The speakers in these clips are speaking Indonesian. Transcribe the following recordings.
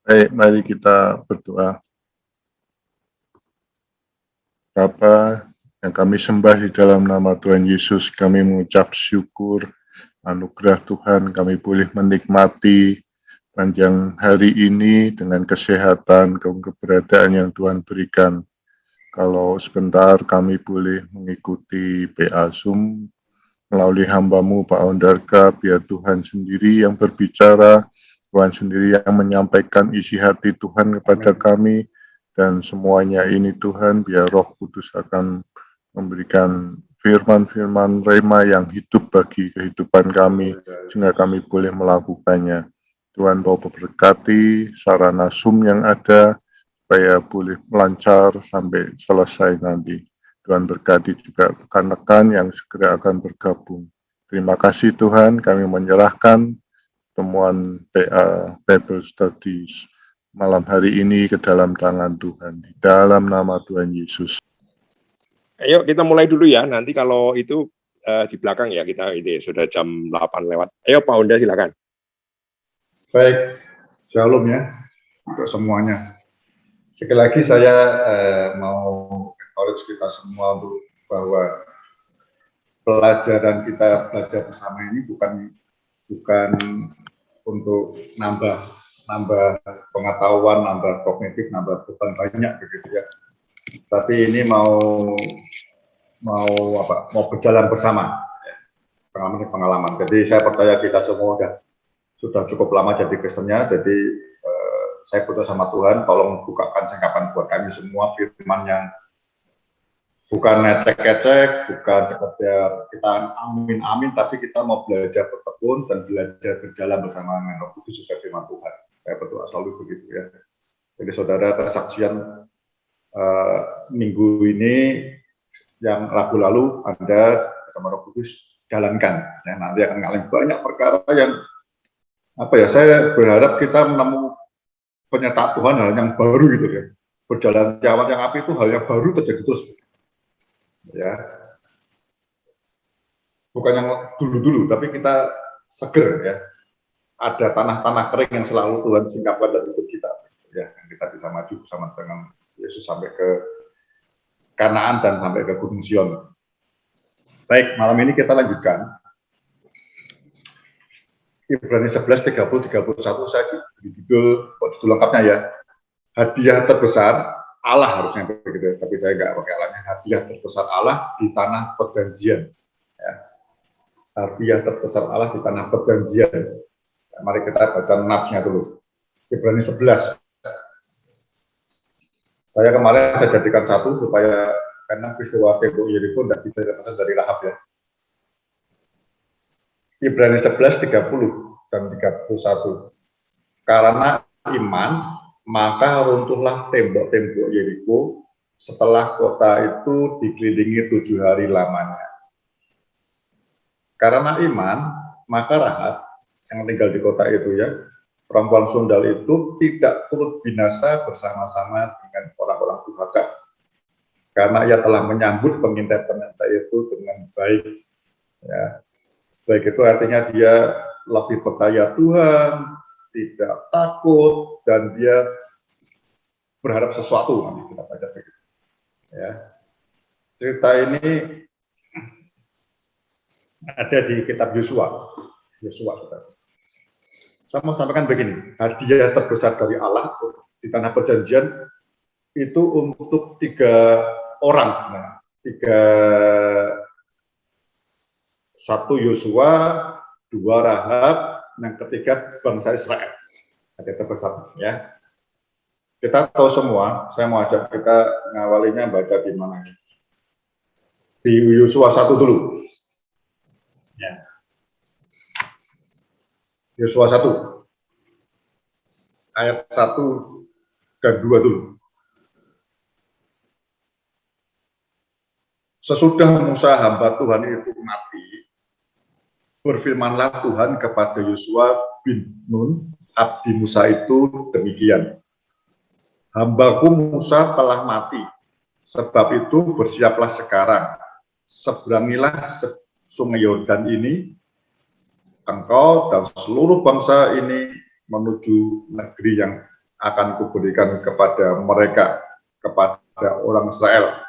Baik, mari kita berdoa. Bapa yang kami sembah di dalam nama Tuhan Yesus, kami mengucap syukur, anugerah Tuhan kami boleh menikmati panjang hari ini dengan kesehatan, keberadaan yang Tuhan berikan. Kalau sebentar kami boleh mengikuti PA Zoom melalui hamba-Mu Pak Ondarga, biar Tuhan sendiri yang berbicara, Tuhan sendiri yang menyampaikan isi hati Tuhan kepada kami, dan semuanya ini Tuhan, biar Roh Kudus akan memberikan firman-firman rema yang hidup bagi kehidupan kami, sehingga kami boleh melakukannya. Tuhan bawa berkati sarana Zoom yang ada, supaya boleh lancar sampai selesai nanti. Tuhan berkati juga rekan-rekan yang segera akan bergabung. Terima kasih Tuhan, kami menyerahkan temuan PA Bible Studies malam hari ini ke dalam tangan Tuhan. Di dalam nama Tuhan Yesus. Ayo kita mulai dulu ya, nanti kalau itu di belakang ya, kita ini sudah jam 8 lewat. Ayo Pak Honda silakan. Baik, shalom ya untuk semuanya. Sekali lagi saya mau encourage kita semua untuk bahwa pelajaran kita belajar bersama ini bukan untuk nambah pengetahuan, nambah kognitif, nambah beban banyak begitu ya. Tapi ini mau berjalan bersama, pengalaman. Jadi saya percaya kita semua sudah cukup lama jadi Kristennya, jadi saya butuh sama Tuhan, tolong bukakan singkapan buat kami semua firman yang bukan ngecek-ngecek, bukan sekedar kita amin-amin, tapi kita mau belajar bertekun dan belajar berjalan bersama dengan Roh Kudus sesuai firman Tuhan. Saya berdoa selalu begitu ya. Jadi saudara, kesaksian minggu ini yang Rabu lalu Anda bersama Roh Kudus jalankan. Ya, nanti akan ngalamin banyak perkara yang saya berharap kita menemukan penyertaan Tuhan hal yang baru gitu ya. Berjalan di awan yang api itu hal yang baru terjadi terus. Ya. Bukan yang dulu-dulu, tapi kita seger ya. Ada tanah-tanah kering yang selalu Tuhan singkapkan dalam hidup kita. Ya, kita bisa maju bersama dengan Yesus sampai ke Kanaan dan sampai ke Gunung Sion. Baik, malam ini kita lanjutkan. Ibrani 11, 30, 31 saya di judul lengkapnya ya. Hadiah terbesar Allah harusnya begitu, tapi saya nggak pakai Allahnya. Hadiah terbesar Allah di tanah perjanjian. Ya. Hadiah terbesar Allah di tanah perjanjian. Ya, mari kita baca natsnya dulu. Ibrani 11. Saya kemarin saya jadikan satu supaya karena peristiwa tembok Yeriko tidak bisa didapatkan dari Rahab ya. Ibrani 11, 30 dan 31. Karena iman, maka runtuhlah tembok-tembok Yeriko setelah kota itu dikelilingi 7 hari lamanya. Karena iman, maka Rahab yang tinggal di kota itu ya, perempuan sundal itu tidak turut binasa bersama-sama dengan orang-orang durhaka. Karena ia telah menyambut pengintai-pengintai itu dengan baik. Ya. Baik itu artinya dia lebih percaya Tuhan, tidak takut, dan dia berharap sesuatu. Nanti kita baca begitu. Ya. Cerita ini ada di kitab Yosua. Saudara. Saya mau sampaikan begini, hadiah terbesar dari Allah di tanah perjanjian itu untuk 3 orang sebenarnya. 1 Yosua, 2 Rahab, yang ketiga bangsa Israel. Hadiah terbesar ya. Kita tahu semua, saya mau ajak kita ngawalinya baca di mana? Di Yosua 1 dulu. Ya. Yosua 1 ayat 1 dan 2 dulu. Sesudah Musa hamba Tuhan itu mati, berfirmanlah Tuhan kepada Yosua bin Nun, abdi Musa itu demikian. Hambaku Musa telah mati, sebab itu bersiaplah sekarang, seberangilah sungai Yordan ini, engkau dan seluruh bangsa ini menuju negeri yang akan kuberikan kepada mereka, kepada orang Israel.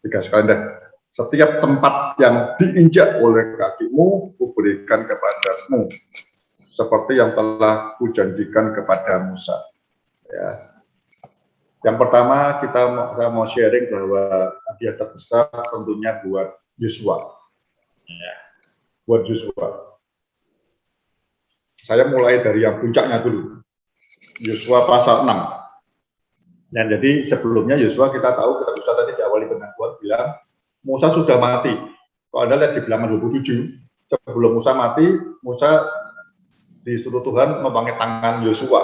3 sekali deh. Setiap tempat yang diinjak oleh kakimu, kuberikan kepadamu, seperti yang telah kujanjikan kepada Musa. Ya. Yang pertama saya mau sharing bahwa hadiah terbesar tentunya buat Yosua. Ya. Buat Yosua. Saya mulai dari yang puncaknya dulu. Yosua pasal 6. Dan jadi sebelumnya Yosua kita tahu, kita bisa tadi diawali dengan Tuhan bilang, Musa sudah mati. Kalau Anda lihat di bilangan 27, sebelum Musa mati, Musa disuruh Tuhan memanggil tangan Yosua,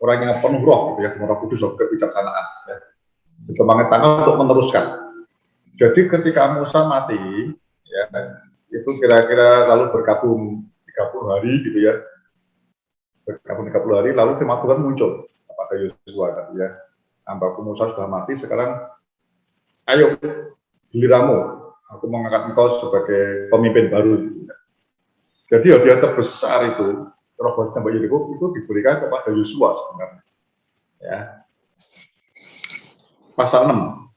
orang yang penuh roh, gitu ya, roh kudus, roh kebijaksanaan. Ya. Memanggil tangan untuk meneruskan. Jadi ketika Musa mati, ya, itu kira-kira lalu berkabung 30 hari, gitu ya. Berkabung 30 hari, lalu firman Tuhan muncul kepada Yosua, gitu ya. Hambaku Musa sudah mati, sekarang ayo giliranmu, aku mengangkat engkau sebagai pemimpin baru. Jadi hadiah terbesar itu, roh tembok Yeriko itu diberikan kepada Yosua sebenarnya. Ya. Pasal 6.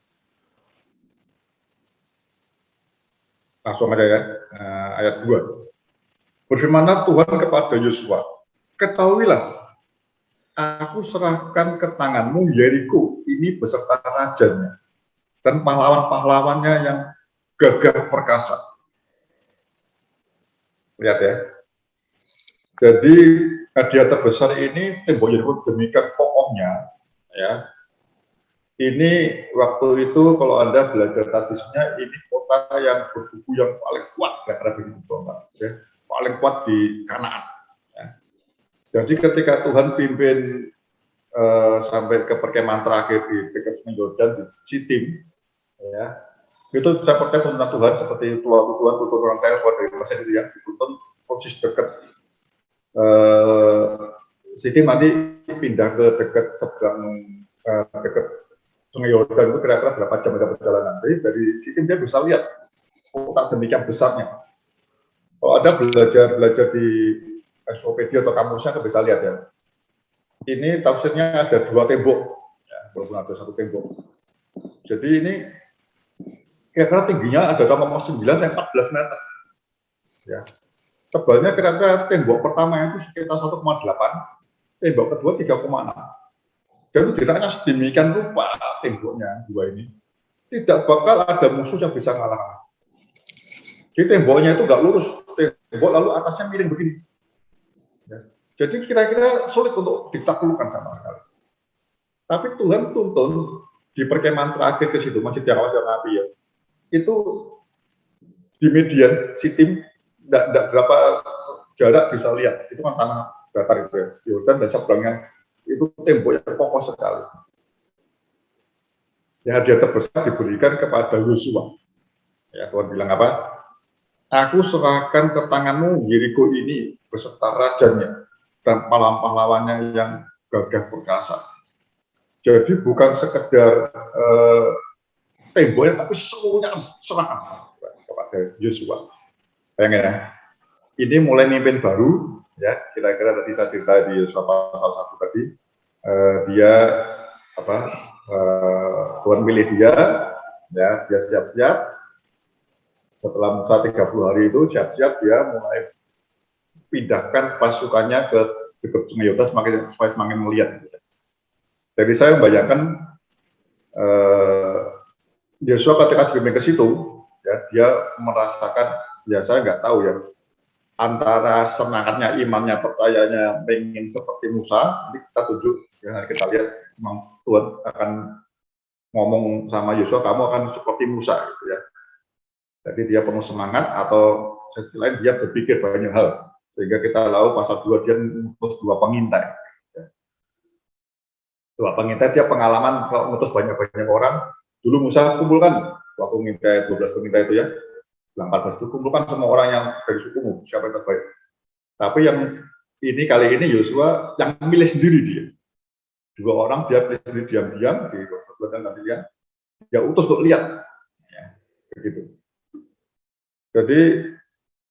Langsung aja ya, ayat 2. Berfirmanlah Tuhan kepada Yosua, ketahuilah, aku serahkan ke tanganmu Yeriko ini beserta rajanya dan pahlawan-pahlawannya yang gagah perkasa. Lihat ya. Jadi hadiah terbesar ini tembok Yeriko demikian kokohnya, ya. Ini waktu itu kalau Anda belajar tradisinya, ini kota yang berkuku yang paling kuat, kira-kira begitu, ya. Paling kuat di Kanaan. Ya. Jadi ketika Tuhan pimpin sampai ke perkemahan terakhir di dekat Sungai Yordan di Sitim, ya, itu saya percaya tentang Tuhan seperti Tuhan tuntun orang kaya dari Mesir itu ya, dituntun persis dekat Sitim, nanti pindah ke dekat seberang dekat Sungai Yordan itu kira-kira berapa jam ada perjalanan. Jadi dari Sitim dia bisa lihat kota demikian besarnya. Kalau ada belajar di SOPD atau kamusnya, bisa lihat ya. Ini tafsirnya ada 2 tembok, ya, walaupun ada 1 tembok. Jadi ini kira-kira tingginya ada 0,9 sampai 14 meter. Ya. Tebalnya kira-kira tembok pertama itu sekitar 1,8, tembok kedua 3,6. Dan itu diraknya sedemikian rupa temboknya 2 ini. Tidak bakal ada musuh yang bisa ngalah. Jadi temboknya itu nggak lurus, tembok lalu atasnya miring begini. Ya. Jadi kira-kira sulit untuk ditaklukkan sama sekali. Tapi Tuhan tuntun di perkemahan terakhir ke situ, masih di awal Nabi ya. Itu di median Sitim, tidak berapa jarak bisa lihat. Itu kan tanah datar itu ya, Yordan dan seberangnya itu tembok yang kokoh sekali. Yang hadiah terbesar diberikan kepada Yosua. Ya, Tuhan bilang apa? Aku serahkan ke tanganmu Yeriko ini beserta rajanya dan pahlawan-pahlawannya yang gagah perkasa. Jadi bukan sekedar temboknya, tapi seluruhnya serahkan kepada Yosua. Bayangin ya, ini mulai mimpin baru, ya. Kira-kira tadi saya cerita di Yosua pasal 1 tadi, dia Tuhan pilih dia, ya, dia siap-siap. Setelah Musa 30 hari itu siap-siap, dia mulai pindahkan pasukannya ke dekat Sungai Yordan supaya semakin melihat. Jadi saya membayangkan Yosua ketika dipimpin ke situ, ya, dia merasakan, ya saya nggak tahu ya, antara semangatnya, imannya, percayanya pengen seperti Musa. Nanti kita tunjuk, ya, kita lihat memang Tuhan akan ngomong sama Yosua, kamu akan seperti Musa, gitu ya. Jadi dia penuh semangat, atau selain dia berpikir banyak hal, sehingga kita tahu pasal 2 dia mengutus 2 pengintai. 2 pengintai, dia pengalaman kalau mengutus banyak-banyak orang. Dulu Musa kumpulkan, waktu mengintai 12 pengintai itu ya, 14 itu kumpulkan semua orang yang dari sukumu, siapa yang terbaik. Tapi yang ini kali ini Yosua yang milih sendiri dia. 2 orang dia pilih sendiri diam-diam di dan nanti dia utus untuk lihat. Ya, begitu. Jadi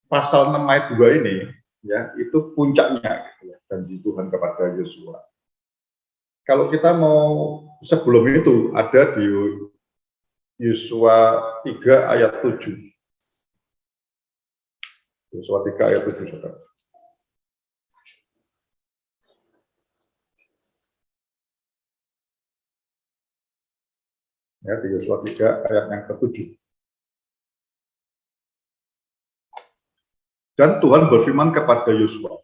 pasal 6 ayat 2 ini, ya, itu puncaknya, gitu ya, janji Tuhan kepada Yosua. Kalau kita mau sebelum itu ada di Yosua 3 ayat 7. Yosua 3 ayat 7, saudara. Ya, di Yosua 3 ayat yang ke-7. Dan Tuhan berfirman kepada Yosua,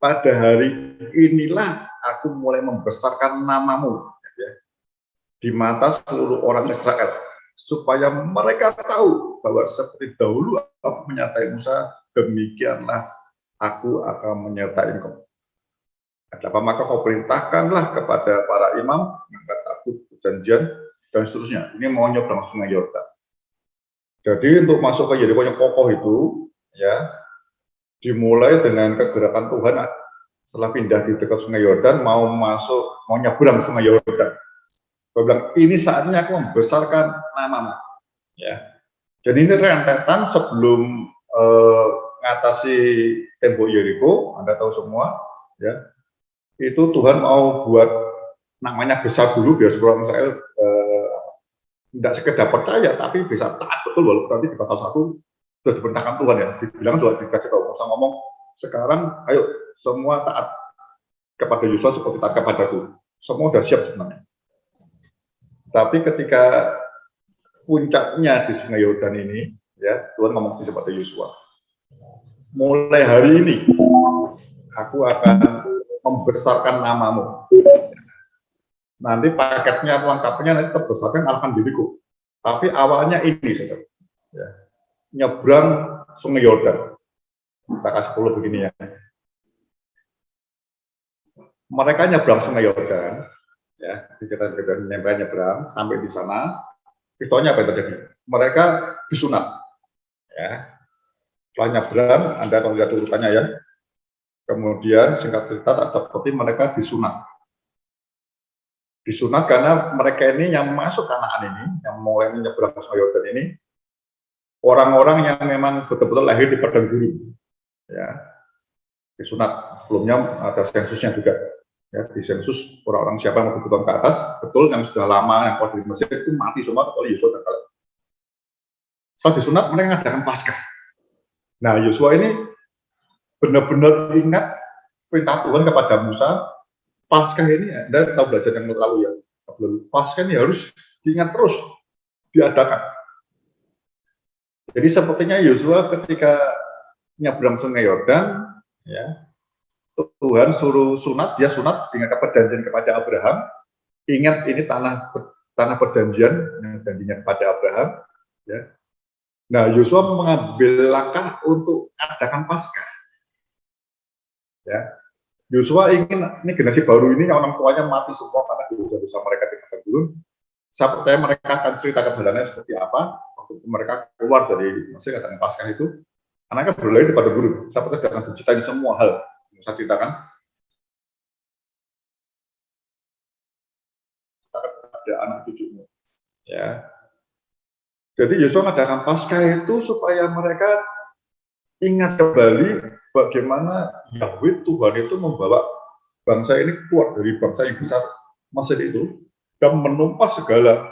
pada hari inilah aku mulai membesarkan namamu ya, di mata seluruh orang Israel, supaya mereka tahu bahwa seperti dahulu aku menyertai Musa, demikianlah aku akan menyertai engkau. Ada apa maka kau perintahkanlah kepada para imam mengangkat tabut perjanjian dan seterusnya. Ini mau nyebrang sungai Yordan. Jadi untuk masuk ke Yeriko yang kokoh itu, ya, dimulai dengan kegerakan Tuhan setelah pindah di dekat sungai Yordan, mau nyebrang sungai Yordan. Dia bilang, ini saatnya aku membesarkan namamu. Ya. Jadi ini rentetan sebelum mengatasi tembok Yeriko, Anda tahu semua, ya. Itu Tuhan mau buat namanya besar dulu biar orang Israel tidak sekedar percaya tapi bisa taat betul, walaupun nanti di pasal 1 sudah diperintahkan Tuhan ya, dibilang juga dikasih tahu, Musa ngomong sekarang ayo semua taat kepada Yosua seperti taat kepadaku. Semua sudah siap sebenarnya. Tapi ketika puncaknya di sungai Yordan ini, ya Tuhan ngomong kepada Yosua, mulai hari ini aku akan membesarkan namamu. Nanti paketnya, lengkapnya nanti terbesarkan alahkan diriku. Tapi awalnya ini, saudara. Ya. Nyebrang sungai Yordan. Kita kasih dulu begini ya. Mereka nyebrang sungai Yordan, ya, kita nyebrang sampai di sana. Pitonya apa yang terjadi? Mereka disunat. Ya. Setelah nyebrang, Anda tahu lihat urutannya ya. Kemudian singkat cerita tak seperti mereka disunat. Disunat karena mereka ini yang masuk Kanaan ini, yang mulai menyeberang sungai Yordan ini, orang-orang yang memang betul-betul lahir di padang gurun, ya, disunat. Sebelumnya ada sensusnya juga, ya, di sensus orang-orang siapa yang kebutuhan ke atas, betul yang sudah lama yang kuat di Mesir itu mati semua kecuali Yosua dan Kaleb. Setelah disunat mereka mengadakan Paskah. Nah Yosua ini benar-benar ingat perintah Tuhan kepada Musa. Paskah ini, Anda tahu belajar yang lalu ya, Paskah ini harus diingat terus, diadakan. Jadi sepertinya Yosua ketika nyebrang sungai Yordan, ya, Tuhan suruh sunat, dia sunat dengan perjanjian kepada Abraham. Ingat ini tanah perjanjian, janjinya kepada Abraham. Ya. Nah Yosua mengambil langkah untuk mengadakan Paskah. Ya. Yosua ingin, ini generasi baru ini orang tuanya mati semua karena dosa-dosa mereka di padang gurun. Saya percaya mereka akan cerita kebenarannya seperti apa waktu mereka keluar dari Mesir katakan Paskah itu. Anaknya berlari di padang gurun. Saya percaya akan diceritain semua hal yang saya ceritakan. Ada anak cucunya. Ya. Jadi Yosua mengadakan Paskah itu supaya mereka ingat kembali bagaimana Yahweh Tuhan itu membawa bangsa ini keluar dari bangsa yang besar Mesir itu dan menumpas segala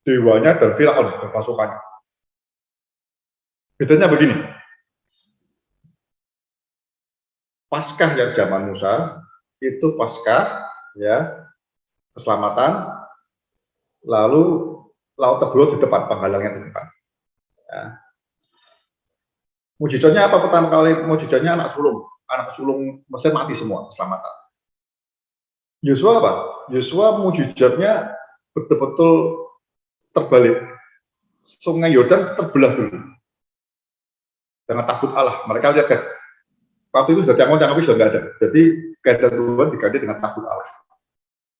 dewanya dan Firaun dan pasukannya. Bedanya begini, Paskah yang zaman Musa itu Paskah ya keselamatan, lalu laut terbelah di depan, penghalangnya di depan. Ya. Mujizatnya apa pertama kali? Mujizatnya anak sulung Mesir mati semua, keselamatan. Yosua apa? Yosua mujizatnya betul-betul terbalik. Sungai Yordan terbelah dulu dengan tabut Allah. Mereka lihat kan, waktu itu sudah tiang tapi sudah nggak ada. Jadi keadaan Tuhan diganti dengan tabut Allah.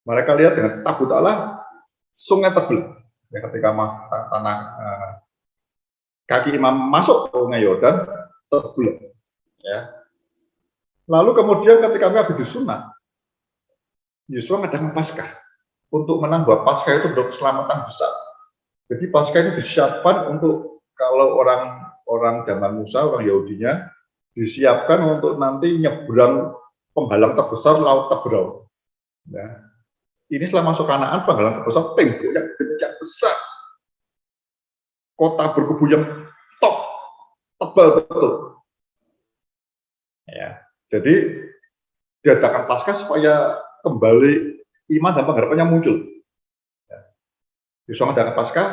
Mereka lihat dengan tabut Allah, sungai terbelah. Ya, ketika tanah kaki imam masuk ke sungai Yordan terbelah. Ya. Lalu kemudian ketika mereka habis disunat, Yosua mengadakan Paskah untuk menambah Paskah itu berkeselamatan besar. Jadi Paskah ini disiapkan untuk kalau orang zaman Musa, orang Yahudinya disiapkan untuk nanti nyebrang penghalang terbesar laut Teberau. Ya. Ini setelah masuk Kanaan, panggilan terbesar, tembok yang besar, kota berkubu yang top, tebal betul. Ya. Jadi diadakan Paskah supaya kembali iman dan pengharapannya muncul. Ya. Di adakan Paskah,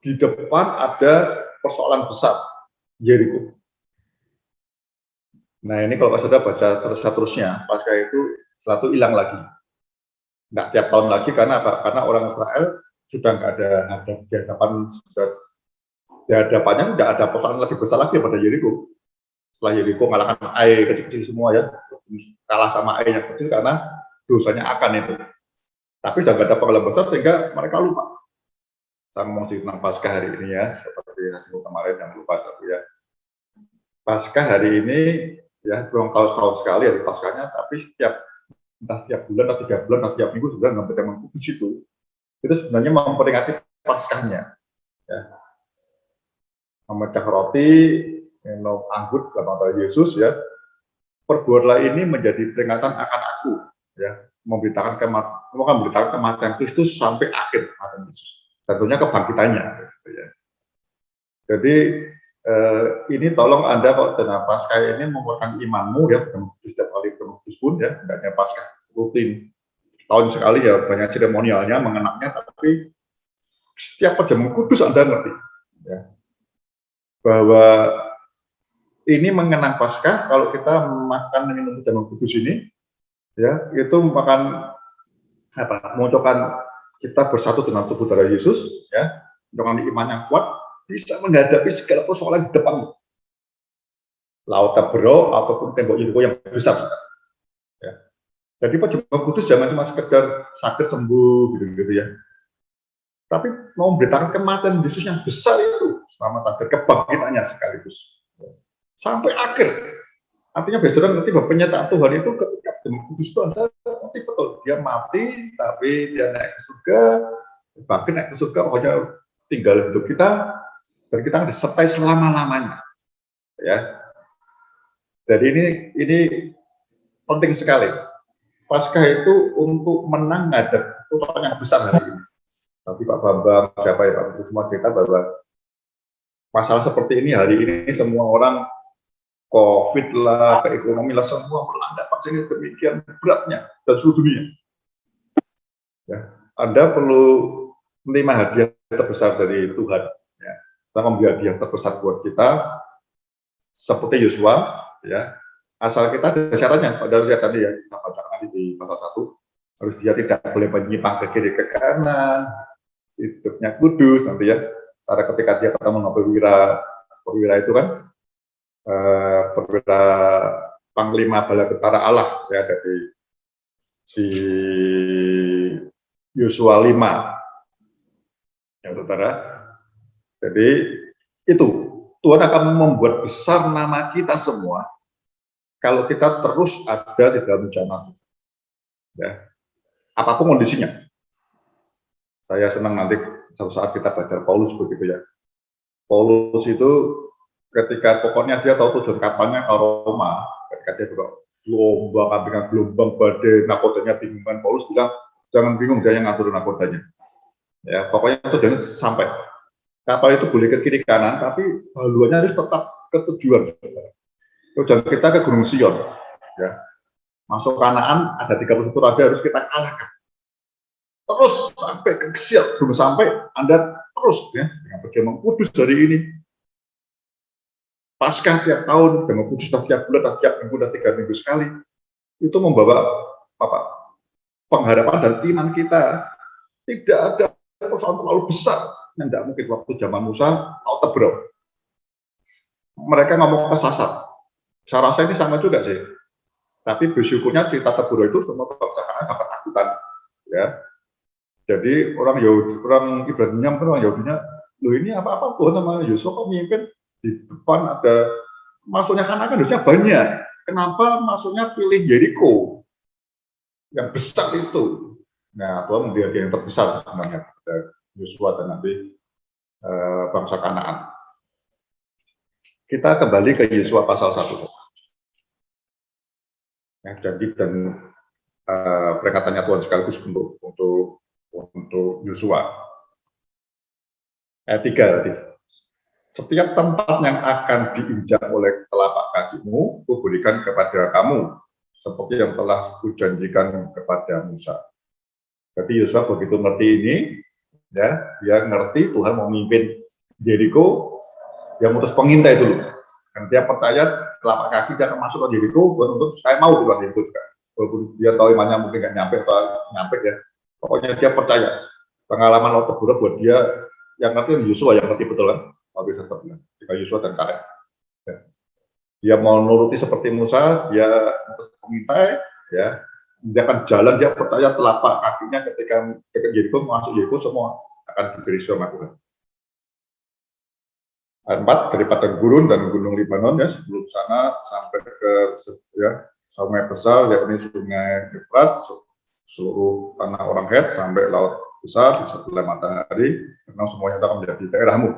di depan ada persoalan besar, Yeriko. Nah ini kalau Saudara baca terus-terusnya, Paskah itu selalu hilang lagi. Nggak tiap tahun lagi, karena apa? Karena orang Israel sudah nggak ada di hadapan, sudah di hadapannya udah ada persoalan lebih besar lagi pada Yeriko. Setelah Yeriko mengalahkan Ai kecil-kecil semua ya, kalah sama Ai yang kecil karena dosanya Akan itu. Tapi sudah nggak ada pengalaman besar sehingga mereka lupa. Saya ngomong tentang Paskah hari ini ya, seperti hasil kemarin yang lupa satu ya. Paskah hari ini ya belum tahun sekali hari Paskahnya, tapi entah tiap bulan atau 3 bulan atau tiap minggu sebenarnya ngambil tema kudus itu sebenarnya memperingati Paskahnya ya. Memecah roti, minum anggur dalam nama Yesus ya. Perbuatlah ini menjadi peringatan akan aku ya, memberitakan kematian Kristus sampai akhir kematian Yesus. Tentunya kebangkitannya gitu ya. Jadi ini tolong Anda kok dengan Paskah ini menguatkan imanmu ya, setiap kali kudus pun ya, tidak hanya Paskah rutin tahun sekali ya, banyak seremonialnya mengenaknya, tapi setiap perjamuan kudus Anda ngerti ya, bahwa ini mengenang Paskah. Kalau kita makan minum perjamuan kudus ini ya, itu makan apa, mengucapkan kita bersatu dengan tubuh darah Yesus ya, dengan iman yang kuat bisa menghadapi segala persoalan di depan, laut Tabero ataupun tembok Yeriko yang besar ya. Jadi perjamuan kudus jangan cuma sekedar sakit sembuh gitu ya, tapi mau memberitakan kematian Yesus yang besar itu selama dan kebangkitannya sekaligus sampai akhir. Artinya biasa ngerti bahwa penyataan Tuhan itu ketika perjamuan kudus itu Anda ngerti betul, dia mati tapi dia naik ke surga, bangkit naik ke surga, pokoknya tinggal hidup kita dan kita disertai selama-lamanya ya. Jadi ini penting sekali. Paskah itu untuk menang ngadep persoalan yang besar hari ini. Tapi Pak Bambang, siapa ya Pak, semua cerita bahwa masalah seperti ini hari ini semua orang COVID lah, ke ekonomi lah, semua melanda vaksin ini demikian beratnya dan seluruh dunia. Ya, Anda perlu menerima hadiah terbesar dari Tuhan. Ya. Kita memberi hadiah terbesar buat kita, seperti Yosua, ya. Asal kita ada syaratnya, padahal lihat tadi ya, kita baca tadi di pasal 1, harus dia tidak boleh menyimpang ke kiri ke kanan, hidupnya kudus nanti ya. Cara ketika dia ketemu dengan perwira itu kan, perwira Panglima Bala Tentara Allah ya, dari si Yosua 5 ya saudara. Jadi itu Tuhan akan membuat besar nama kita semua kalau kita terus ada di dalam rencana ya, apapun kondisinya. Saya senang nanti suatu saat kita baca Paulus begitu ya. Paulus itu ketika pokoknya dia tahu tujuan kapalnya ke Roma, ketika dia juga gelombang badai, nakodanya bingungan, Paulus bilang jangan bingung, dia yang ngatur nakodanya. Ya, pokoknya tujuannya sampai. Kapal itu boleh ke kiri kanan, tapi haluannya harus tetap ke tujuan. Dan kita ke Gunung Sion, ya. Masuk Kanaan ada 31 raja harus kita kalahkan. Terus sampai ke Sion, belum sampai Anda terus ya dengan perjamuan kudus hari ini. Paskah tiap tahun, perjamuan kudus tiap bulan, tiap minggu, 3 minggu sekali. Itu membawa apa? Pengharapan dan iman kita. Tidak ada persoalan terlalu besar yang tidak mungkin waktu zaman Musa atau Tabero. Mereka ngomong kesasar. Saya rasa ini sama juga sih. Tapi bersyukurnya cerita Tabero itu semua bangsa Kanaan dapat takutan. Ya. Jadi orang Yahudi, orang Ibrani-nya, orang Yahudinya, loh ini apa-apa Tuhan sama Yosua kok mimpin di depan ada masuknya Kanaan kan harusnya banyak. Kenapa masuknya pilih Yeriko yang besar itu? Nah, Tuhan memberi hadiah yang terbesar sebenarnya pada Yosua dan nanti bangsa Kanaan. Kita kembali ke Yosua pasal 1. Ya, jadi dan peringatannya Tuhan sekaligus untuk Yosua. Ayat 3 tadi. Setiap tempat yang akan diinjak oleh telapak kakimu, kuberikan kepada kamu, seperti yang telah kujanjikan kepada Musa. Jadi Yosua begitu ngerti ini, ya, dia ngerti Tuhan mau memimpin Yeriko, dia mutus pengintai dulu. Dan dia percaya telapak kaki dia akan masuk ke Yeriko, untuk saya mau keluar Yeriko juga. Walaupun dia tahu imannya mungkin nggak nyampe ya. Pokoknya dia percaya. Pengalaman laut terburuk buat dia, yang ngerti Yosua yang ngerti betul kan. Habis tetap bilang, jika Yosua dan Kaleb. Ya. Dia mau nuruti seperti Musa, dia mutus pengintai, ya. Dia akan jalan, dia percaya telapak kakinya ketika Yeriko masuk Yeriko semua akan diberi sama Tuhan. Ayat 4, dari padang gurun dan gunung Libanon, ya, sebelum sana sampai ke ya, sungai besar, yakni sungai Efrat, seluruh tanah orang Het sampai laut besar di sebelah matahari, karena semuanya akan menjadi daerahmu.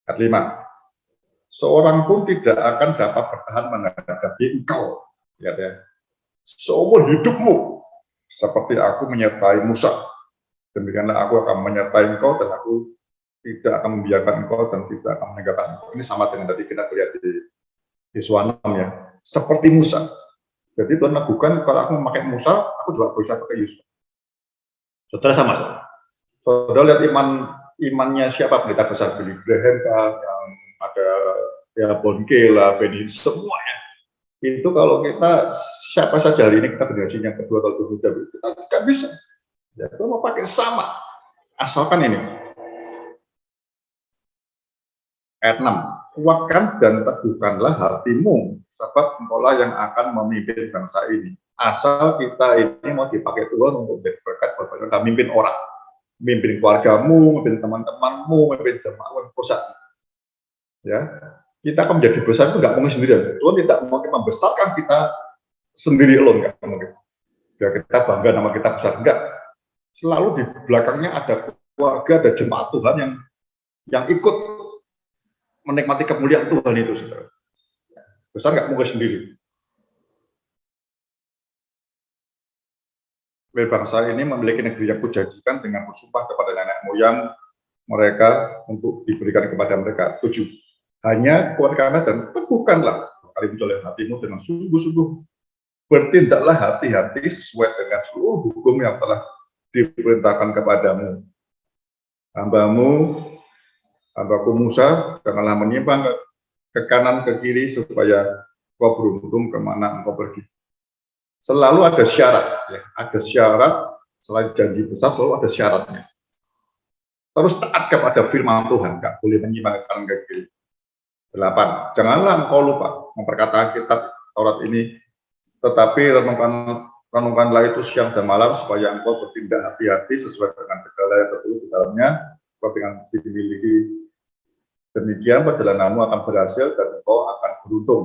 Ayat 5, seorang pun tidak akan dapat bertahan menghadapi engkau, ya, seumur hidupmu, seperti aku menyertai Musa. Demikianlah aku akan menyertai engkau, dan aku tidak akan membiarkan engkau dan tidak akan meninggalkan engkau. Ini sama dengan tadi kita lihat di Yosua 6, ya, seperti Musa. Jadi Tuhan lakukan, kalau aku memakai Musa, aku juga bisa pakai Yosua. Saudara sama. Saudara lihat imannya siapa pendeta besar, Billy Graham, yang ada ya Bonke lah, Benny, semuanya. Itu kalau kita siapa saja hari ini kita generasi yang kedua atau ketiga, kita nggak bisa. Ya, kita mau pakai sama. Asalkan ini. Ayat 6, kuatkan dan teguhkanlah hatimu, sebab engkaulah yang akan memimpin bangsa ini. Asal kita ini mau dipakai Tuhan untuk berkat buat kita memimpin orang, memimpin keluargamu, memimpin teman-temanmu, memimpin jemaat perusahaan. Ya, kita akan menjadi besar itu nggak mungkin sendirian. Tuhan tidak mungkin membesarkan kita sendiri alone, nggak mungkin. Biar kita bangga nama kita besar, enggak. Selalu di belakangnya ada keluarga, ada jemaat Tuhan yang ikut menikmati kemuliaan Tuhan itu, saudara. Besar nggak mungkin sendiri. Bangsa ini memiliki negeri yang kujanjikan dengan bersumpah kepada nenek moyang mereka untuk diberikan kepada mereka. 7. Hanya kuatkanlah dan teguhkanlah kali oleh hatimu dengan sungguh-sungguh. Bertindaklah hati-hati sesuai dengan seluruh hukum yang telah diperintahkan kepadamu. Hambaku Musa, janganlah menyimpang ke kanan ke kiri supaya kau beruntung kemana engkau pergi. Selalu ada syarat, ya. Ada syarat, selain janji besar selalu ada syaratnya. Terus taat kepada firman Tuhan, nggak boleh menyimpang ke kanan ke kiri. 8. Janganlah engkau lupa memperkatakan kitab Taurat ini, tetapi renungkanlah itu siang dan malam supaya engkau bertindak hati-hati sesuai dengan segala yang tertulis di dalamnya, seperti yang dimiliki. Demikian perjalananmu akan berhasil dan engkau akan beruntung.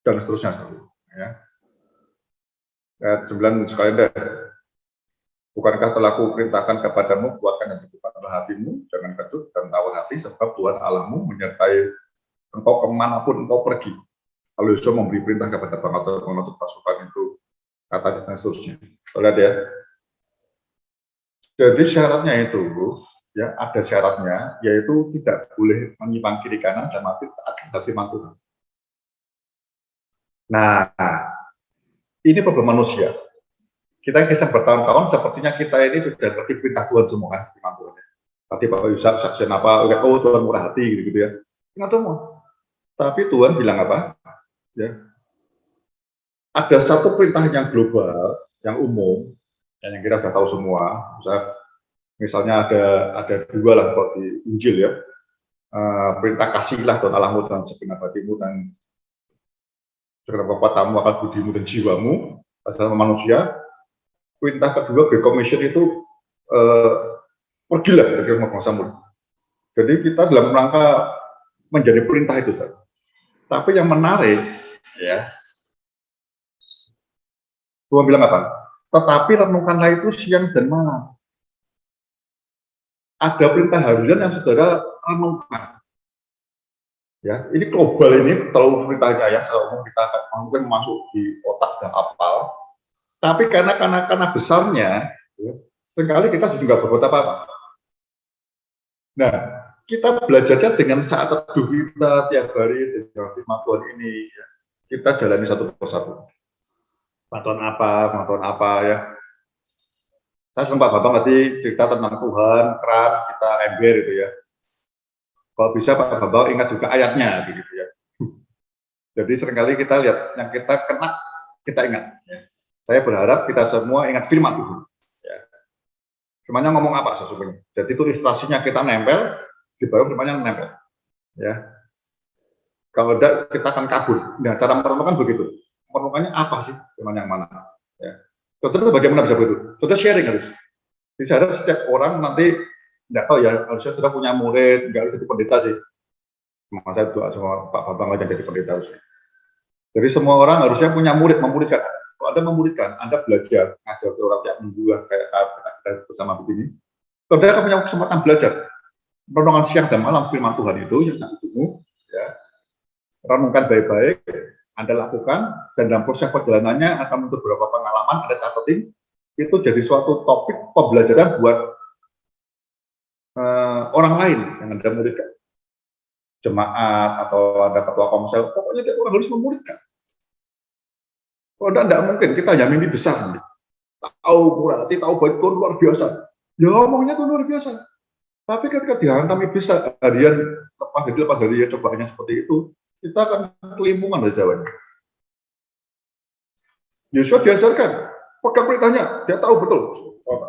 Dan seterusnya. Ya. Ayat 9 sekali deh. Bukankah telah kuperintahkan kepadamu, kuatkan dan teguhkanlah hatimu, jangan kecut dan tawar hati, sebab Tuhan Allahmu menyertai engkau kemanapun engkau pergi. Lalu Yosua memberi perintah kepada pengatur pasukan itu, kata dan seterusnya. Lihat ya. Jadi syaratnya itu, ya, ada syaratnya, yaitu tidak boleh menyimpang kiri kanan dan mati taat kepada firman Tuhan. Nah, ini problem manusia. Kita kisah bertahun-tahun, sepertinya kita ini sudah ngerti perintah Tuhan semua kan, firman Tuhan. Tadi Pak Yusuf saksian apa, oh Tuhan murah hati gitu ya. Ingat semua. Tapi Tuhan bilang apa? Ya. Ada satu perintah yang global, yang umum, yang kita sudah tahu semua. Misalnya ada dua lah kok di Injil ya, perintah kasihlah Tuhan Allahmu dan segenap hatimu dan segenap kekuatanmu akan budimu dan jiwamu asal manusia. Perintah kedua Great Commission itu pergilah dari bangsa muda. Jadi kita dalam rangka menjadi perintah itu saja. Tapi yang menarik ya, Tuhan bilang apa? Tetapi renungkanlah itu siang dan malam. Ada perintah harian yang saudara renungkan. Ya, ini global ini terlalu beritanya ya, secara umum kita mungkin masuk di otak sudah hafal, tapi karena besarnya, ya, seringkali kita juga nggak berbuat apa-apa. Nah, kita belajarnya dengan saat teduh kita tiap hari dengan firman Tuhan ini, ya. Kita jalani satu persatu. Pengetahuan apa ya. Saya sempat Bapak tadi cerita tentang Tuhan, keran, kita ember itu ya. Kalau bisa Pak Bapak ingat juga ayatnya begitu ya. Jadi seringkali kita lihat yang kita kena, kita ingat. Ya. Saya berharap kita semua ingat firman Tuhan. Ya. Firmannya ngomong apa sesungguhnya. Jadi itu ilustrasinya kita nempel, di bawah firmannya nempel. Ya. Kalau tidak kita akan kabur. Nah, cara merenungkan begitu. Merenungkannya apa sih firman yang mana? Ya. Contohnya bagaimana bisa begitu? Contoh sharing harus. Jadi saya harap setiap orang nanti tidak tahu ya, harusnya sudah punya murid, nggak harus jadi pendeta sih. Maka saya doa sama Pak Bambang aja jadi pendeta harusnya. Jadi semua orang harusnya punya murid, memuridkan. Kalau Anda memuridkan, Anda belajar, ngajar ke orang tiap minggu kayak kita bersama begini. Kalau Anda akan punya kesempatan belajar, renungan siang dan malam firman Tuhan itu yang sangat tunggu, ya. Renungkan baik-baik, Anda lakukan, dan dalam proses perjalanannya akan muncul beberapa pengalaman, Anda catetin, itu jadi suatu topik pembelajaran buat orang lain yang Anda muridkan. Jemaat atau ada ketua komsel, pokoknya tiap orang harus memuridkan. Kalau tidak mungkin, kita hanya mimpi besar. Nih. Tahu berarti, tahu baik Tuhan luar biasa. Ya ngomongnya itu luar biasa. Tapi ketika dihantam bisa harian, lepas hari ya cobaannya seperti itu, kita akan kelimpungan dari jawabannya. Yosua diajarkan, pegang perintahnya, dia tahu betul. Oh,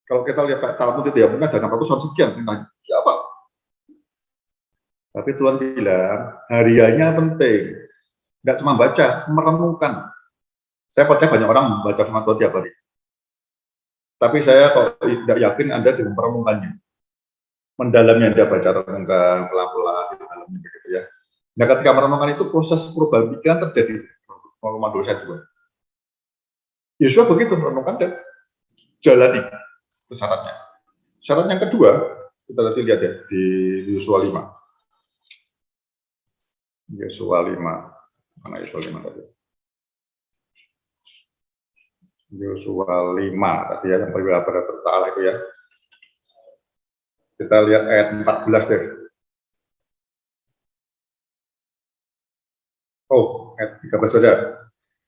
kalau kita lihat Pak Talmud itu ya, mungkin ada 600-an sekian perintahnya. Siapa? Tapi Tuhan bilang, hariannya penting. Tidak cuma baca, merenungkan. Saya percaya banyak orang membaca firman Tuhan tiap hari. Tapi saya kok tidak yakin Anda dengan merenungkannya. Mendalamnya Anda baca renungkan, pelan-pelan, di dalamnya begitu ya. Nah ketika merenungkan itu proses perubahan pikiran terjadi. Pengalaman dulu saya juga. Yosua begitu merenungkan dan jalani. Itu syaratnya. Syarat yang kedua, kita nanti lihat ya, di Yosua 5. Yosua 5. Mana Yosua 5 tadi? Yosua 5 tadi ya, yang berbeda pada Allah itu ya. Kita lihat ayat 14 deh. Oh, ayat 13 saja.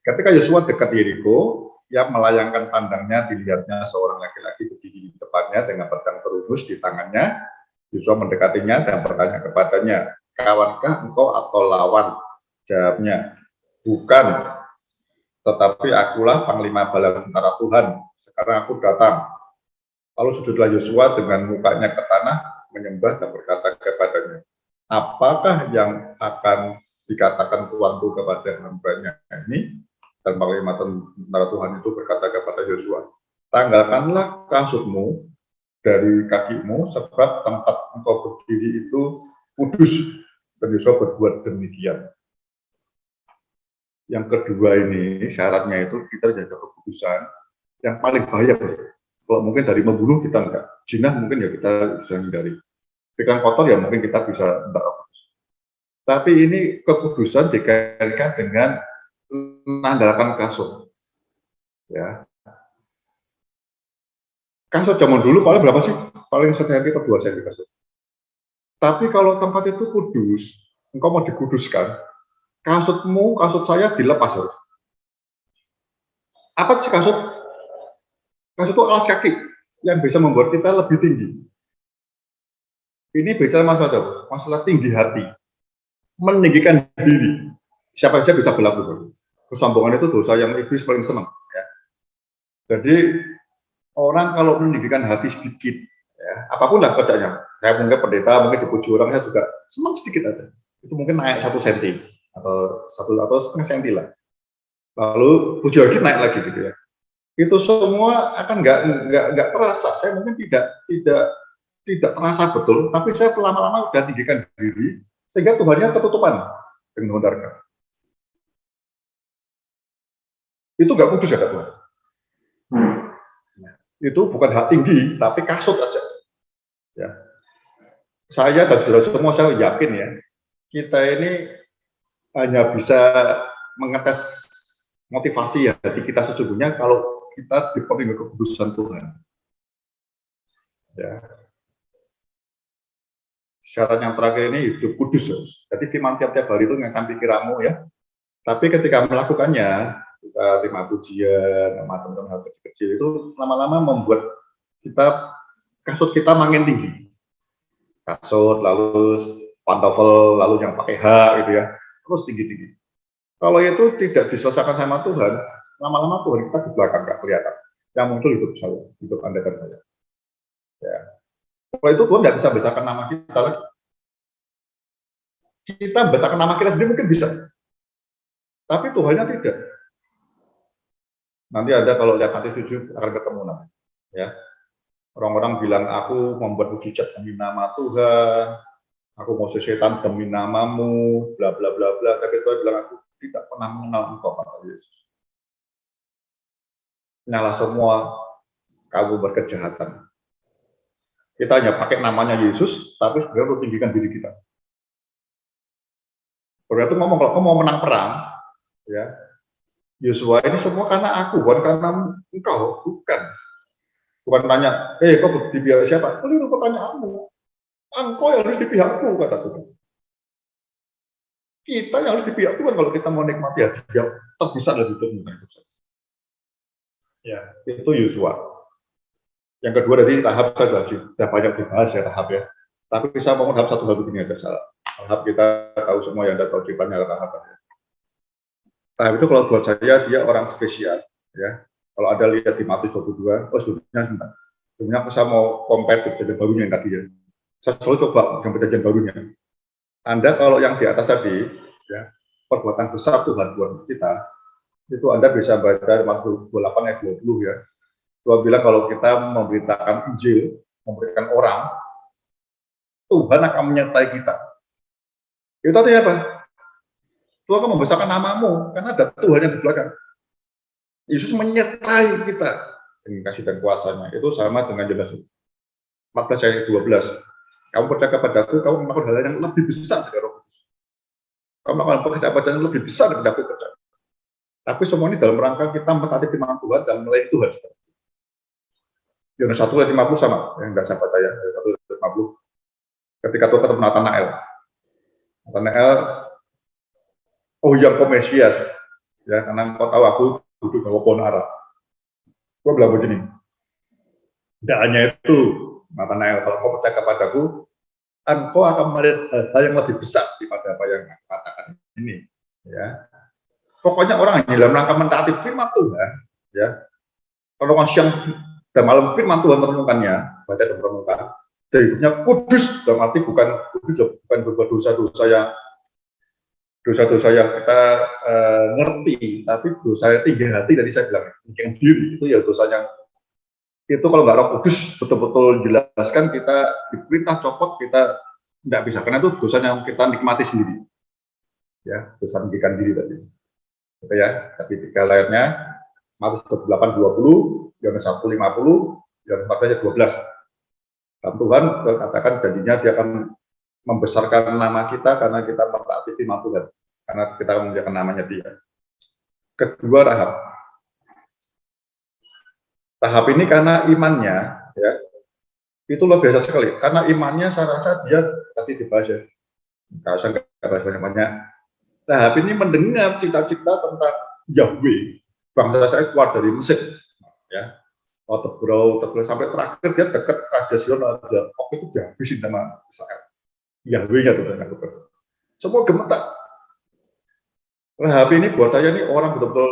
Ketika Yosua dekat Yeriko, ia melayangkan pandangnya, dilihatnya seorang laki-laki berdiri di depannya dengan pedang terungus di tangannya. Yosua mendekatinya dan bertanya kepadanya, kawankah engkau atau lawan? Jawabnya, bukan. Tetapi akulah panglima bala tentara Tuhan. Sekarang aku datang. Lalu sujudlah Yosua dengan mukanya ke tanah, menyembah dan berkata kepadanya, apakah yang akan dikatakan tuanku kepada hambanya ini? Dan panglima tentara Tuhan itu berkata kepada Yosua, tanggalkanlah kasutmu dari kakimu, sebab tempat engkau berdiri itu kudus. Dan Yosua berbuat demikian. Yang kedua ini syaratnya itu kita jaga kekudusan yang paling bahaya. Kalau mungkin dari membunuh kita enggak, zina mungkin ya kita bisa hindari. Pikiran kotor ya mungkin kita bisa enggak. Tapi ini kekudusan dikaitkan dengan mengandalkan kasut. Ya. Kasut zaman dulu paling berapa sih? Paling 1 cm atau 2 cm kasut. Tapi kalau tempat itu kudus, engkau mau dikuduskan, kasutmu, kasut saya dilepas harus. Apa sih kasut? Kasut itu alas kaki yang bisa membuat kita lebih tinggi. Ini bicara masalah tinggi hati, meninggikan diri. Siapa saja bisa berlaku. Kesombongan itu dosa yang iblis paling senang. Ya. Jadi orang kalau meninggikan hati sedikit, ya, apapun lah kerjanya. Saya mungkin pendeta, mungkin dipuji orang, saya juga senang sedikit aja. Itu mungkin naik 1 cm atau 1,5 cm lah. Lalu puji lagi naik lagi gitu ya. Itu semua akan nggak terasa. Saya mungkin tidak terasa betul, tapi saya lama-lama sudah tinggikan diri sehingga Tuhannya ketutupan dengan mendengarkan. Itu nggak kudus ya Tuhan. Itu bukan hak tinggi, tapi kasut aja. Ya. Saya dan saudara semua saya yakin ya, kita ini hanya bisa mengetes motivasi ya hati kita sesungguhnya kalau kita dipenuhi kekudusan Tuhan. Ya. Syarat yang terakhir ini hidup kudus. Jadi firman tiap-tiap hari itu mengingatkan pikiranmu ya. Tapi ketika melakukannya, kita terima pujian, macam-macam hal kecil-kecil itu lama-lama membuat kita kasut kita makin tinggi. Kasut, lalu pantofel, lalu yang pakai H gitu ya, terus tinggi-tinggi. Kalau itu tidak diselesaikan sama Tuhan, lama-lama Tuhan kita di belakang nggak kelihatan. Yang muncul hidup saya, hidup Anda dan saya. Ya. Kalau itu Tuhan nggak bisa besarkan nama kita lagi. Kita besarkan nama kita sendiri mungkin bisa, tapi Tuhannya tidak. Nanti ada kalau lihat nanti 7 akan ketemu nanti. Ya. Orang-orang bilang aku membuat mujizat demi nama Tuhan, aku mau setan demi namamu, bla bla bla bla. Tapi Tuhan bilang aku tidak pernah mengenal engkau, kata Yesus. Nyala semua kamu berkejahatan. Kita hanya pakai namanya Yesus, tapi sebenarnya untuk tinggikan diri kita. Berarti ngomong kalau kamu mau menang perang, ya Yosua ini semua karena aku, bukan karena engkau, bukan. Bukan tanya, kau di pihak siapa? Keliru pertanyaanmu. Engkau yang harus di pihakku, kata Tuhan. Kita yang harus di pihak Tuhan kalau kita mau nikmati hadiah terbesar dari hidupmu. Ya, itu Yosua. Yang kedua dari Rahab saya sudah banyak dibahas ya Rahab ya. Tapi saya mau Rahab satu hal begini aja salah. Rahab kita tahu semua yang Anda tahu ceritanya Rahab. Rahab itu kalau buat saya dia orang spesial ya. Kalau ada lihat di Matius 22, sebenarnya saya mau compare perjanjian barunya yang tadi ya. Saya selalu coba dengan perjanjian barunya. Anda kalau yang di atas tadi, ya, perbuatan besar Tuhan buat kita, itu Anda bisa baca Matius 28 ayat 20 ya. Tuhan bilang kalau kita memberitakan Injil, memberikan orang, Tuhan akan menyertai kita. Itu artinya apa? Tuhan akan membesarkan namamu, karena ada Tuhan yang di belakang. Yesus menyertai kita dengan kasih dan kuasanya. Itu sama dengan Yohanes 14 ayat 12. Kamu percaya kepadaku, kamu melakukan hal yang lebih besar dari Roh Kudus. Kamu melakukan pekerjaan yang lebih besar dari aku percaya. Tapi semua ini dalam rangka kita mentaati firman Tuhan dan melayani Tuhan. Yohanes 1 ayat 50 sama, yang nggak saya baca ya, 1 ayat 50. Ketika Tuhan ketemu Natanael, oh yang kau Mesias, ya karena kau tahu aku duduk bawa pohon ara. Gua bilang begini, tidak hanya itu, Natanael, kalau kau percaya kepadaku, engkau akan melihat hal yang lebih besar daripada apa yang aku katakan ini. Ya, pokoknya orang yang dalam rangka mentaati firman Tuhan, ya, kalau siang dan malam firman Tuhan merenungkannya, baca dan merenungkan, dan hidupnya kudus, dalam arti bukan kudus, bukan berbuat dosa-dosa yang kita ngerti, tapi dosa yang tinggi hati. Tadi saya bilang yang diri itu ya dosa yang itu kalau nggak Roh Kudus betul-betul jelaskan, kita diperintah copot, kita tidak bisa, karena itu dosa yang kita nikmati sendiri ya, dosa meninggikan diri tadi gitu ya. Tapi 3 layarnya Matius 28:20, Yohanes 1:50, Yohanes 14:12. Dan Tuhan katakan janjinya dia akan membesarkan nama kita karena kita mentaati firman Tuhan, karena kita memuliakan namanya dia. Kedua, Rahab ini karena imannya ya itu luar biasa sekali, karena imannya saya rasa dia tadi dibahas ya, saya nggak bahas banyak-banyak. Rahab ini mendengar cita-cita tentang Yahweh, bangsa saya keluar dari Mesir ya, terberau sampai terakhir dia dekat Raja Sion, ada waktu itu dihabisin sama Israel. Yahweh-nya tuh dengan betul. Semua gemetar. Rahab ini buat saya ini orang betul-betul,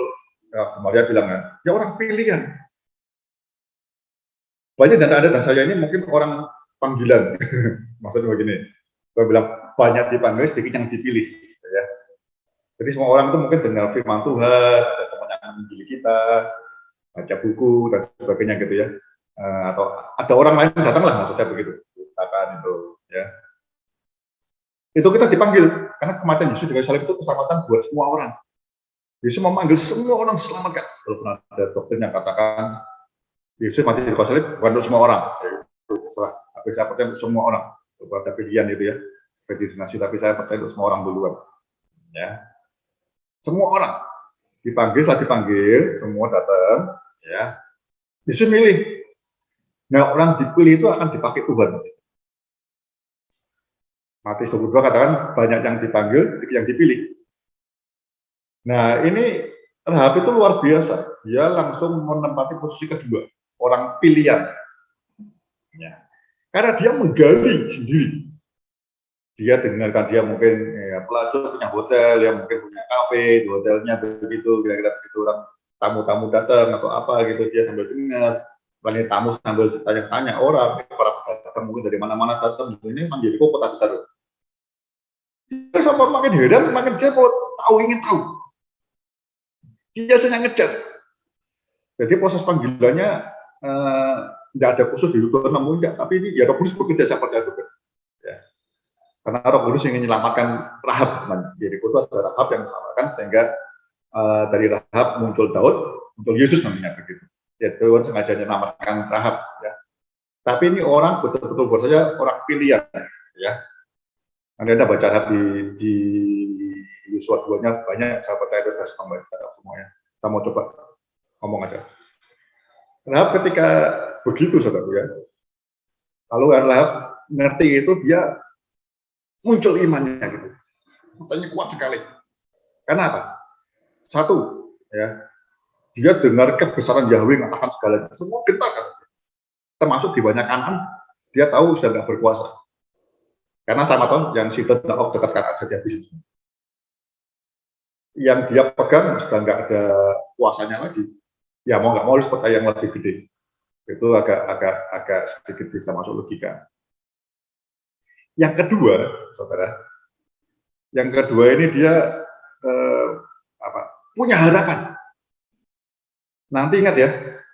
ya, Maria bilang ya orang pilihan. Banyak dan ada dan saya ini mungkin orang panggilan. Maksudnya begini, saya bilang banyak dipanggil, sedikit yang dipilih. Ya. Jadi semua orang itu mungkin dengar firman Tuhan, ada teman yang menggili kita, baca buku dan sebagainya gitu ya. Atau ada orang lain datanglah, maksudnya begitu. Katakan itu ya. Itu kita dipanggil, karena kematian Yesus di kayu salib itu keselamatan buat semua orang. Yesus memanggil semua orang diselamatkan. Walaupun ada doktrin yang katakan Yesus mati di kayu salib bukan untuk semua orang. Tapi saya percaya untuk semua orang. Ada pilihan itu ya. predestinasi, tapi saya percaya itu semua orang duluan. Ya, semua orang dipanggil, setelah dipanggil, semua datang, ya, Yesus milih. Nah, orang dipilih itu akan dipakai Tuhan. Matius 22 katakan banyak yang dipanggil, yang dipilih. Nah, ini Rahab itu luar biasa. Dia langsung menempati posisi kedua, orang pilihan. Ya. Karena dia menggali sendiri. Dia dengarkan, dia mungkin pelacur punya hotel, dia mungkin punya kafe di hotelnya begitu, kira-kira begitu, orang tamu-tamu datang atau apa gitu, dia sambil dengar. Banyak tamu sambil tanya-tanya orang, para datang mungkin dari mana-mana datang, ini menjadi kota besar. Dia sama makin heran, makin dia mau tahu, ingin tahu. Dia senang ngejar. Jadi proses panggilannya tidak ada khusus di Luton namun enggak, tapi ini ya Roh Kudus bekerja, saya percaya itu. Ya. Karena Roh Kudus ingin menyelamatkan Rahab sebenarnya. Jadi itu ada Rahab yang diselamatkan sehingga dari Rahab muncul Daud, muncul Yesus namanya begitu. Ya Tuhan sengaja menyelamatkan Rahab. Ya. Tapi ini orang betul-betul buat saya orang pilihan. Ya. Nanti Anda baca Rahab di Yosua 2-nya banyak, saya percaya itu sudah membaca semuanya. Kita mau coba ngomong aja. Rahab ketika begitu, saudara ya, lalu Rahab ngerti itu, dia muncul imannya gitu, katanya kuat sekali. Karena apa? Satu, ya, dia dengar kebesaran Yahweh mengatakan segalanya, semua gentar kan, termasuk di banyak Kanaan, dia tahu sudah nggak berkuasa. Karena sama tahu yang Sidon dan Og dekat Kanaan saja habis. Yang dia pegang sudah nggak ada kuasanya lagi. Ya mau nggak mau harus percaya yang lebih gede. Itu agak sedikit bisa masuk logika. Yang kedua, saudara, yang kedua ini dia punya harapan. Nanti ingat ya,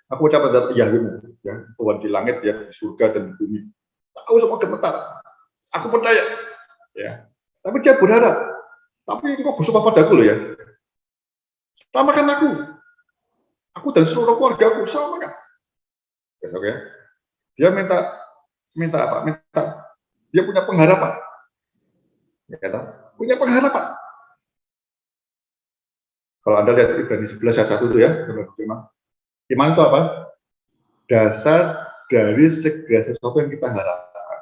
aku ucap pada Yahweh, ya, Tuhan di langit, ya, di surga dan di bumi. Tahu semua gemetar. Aku percaya, ya. Tapi dia berharap. Tapi kok bersumpah padaku loh ya. Selamatkan aku dan seluruh keluarga aku, selamatkan. Besok ya. Dia minta apa? Dia punya pengharapan. Ya kata, punya pengharapan. Kalau Anda lihat Ibrani 11 ayat 1 itu ya, iman itu apa? Dasar dari segala sesuatu yang kita harapkan.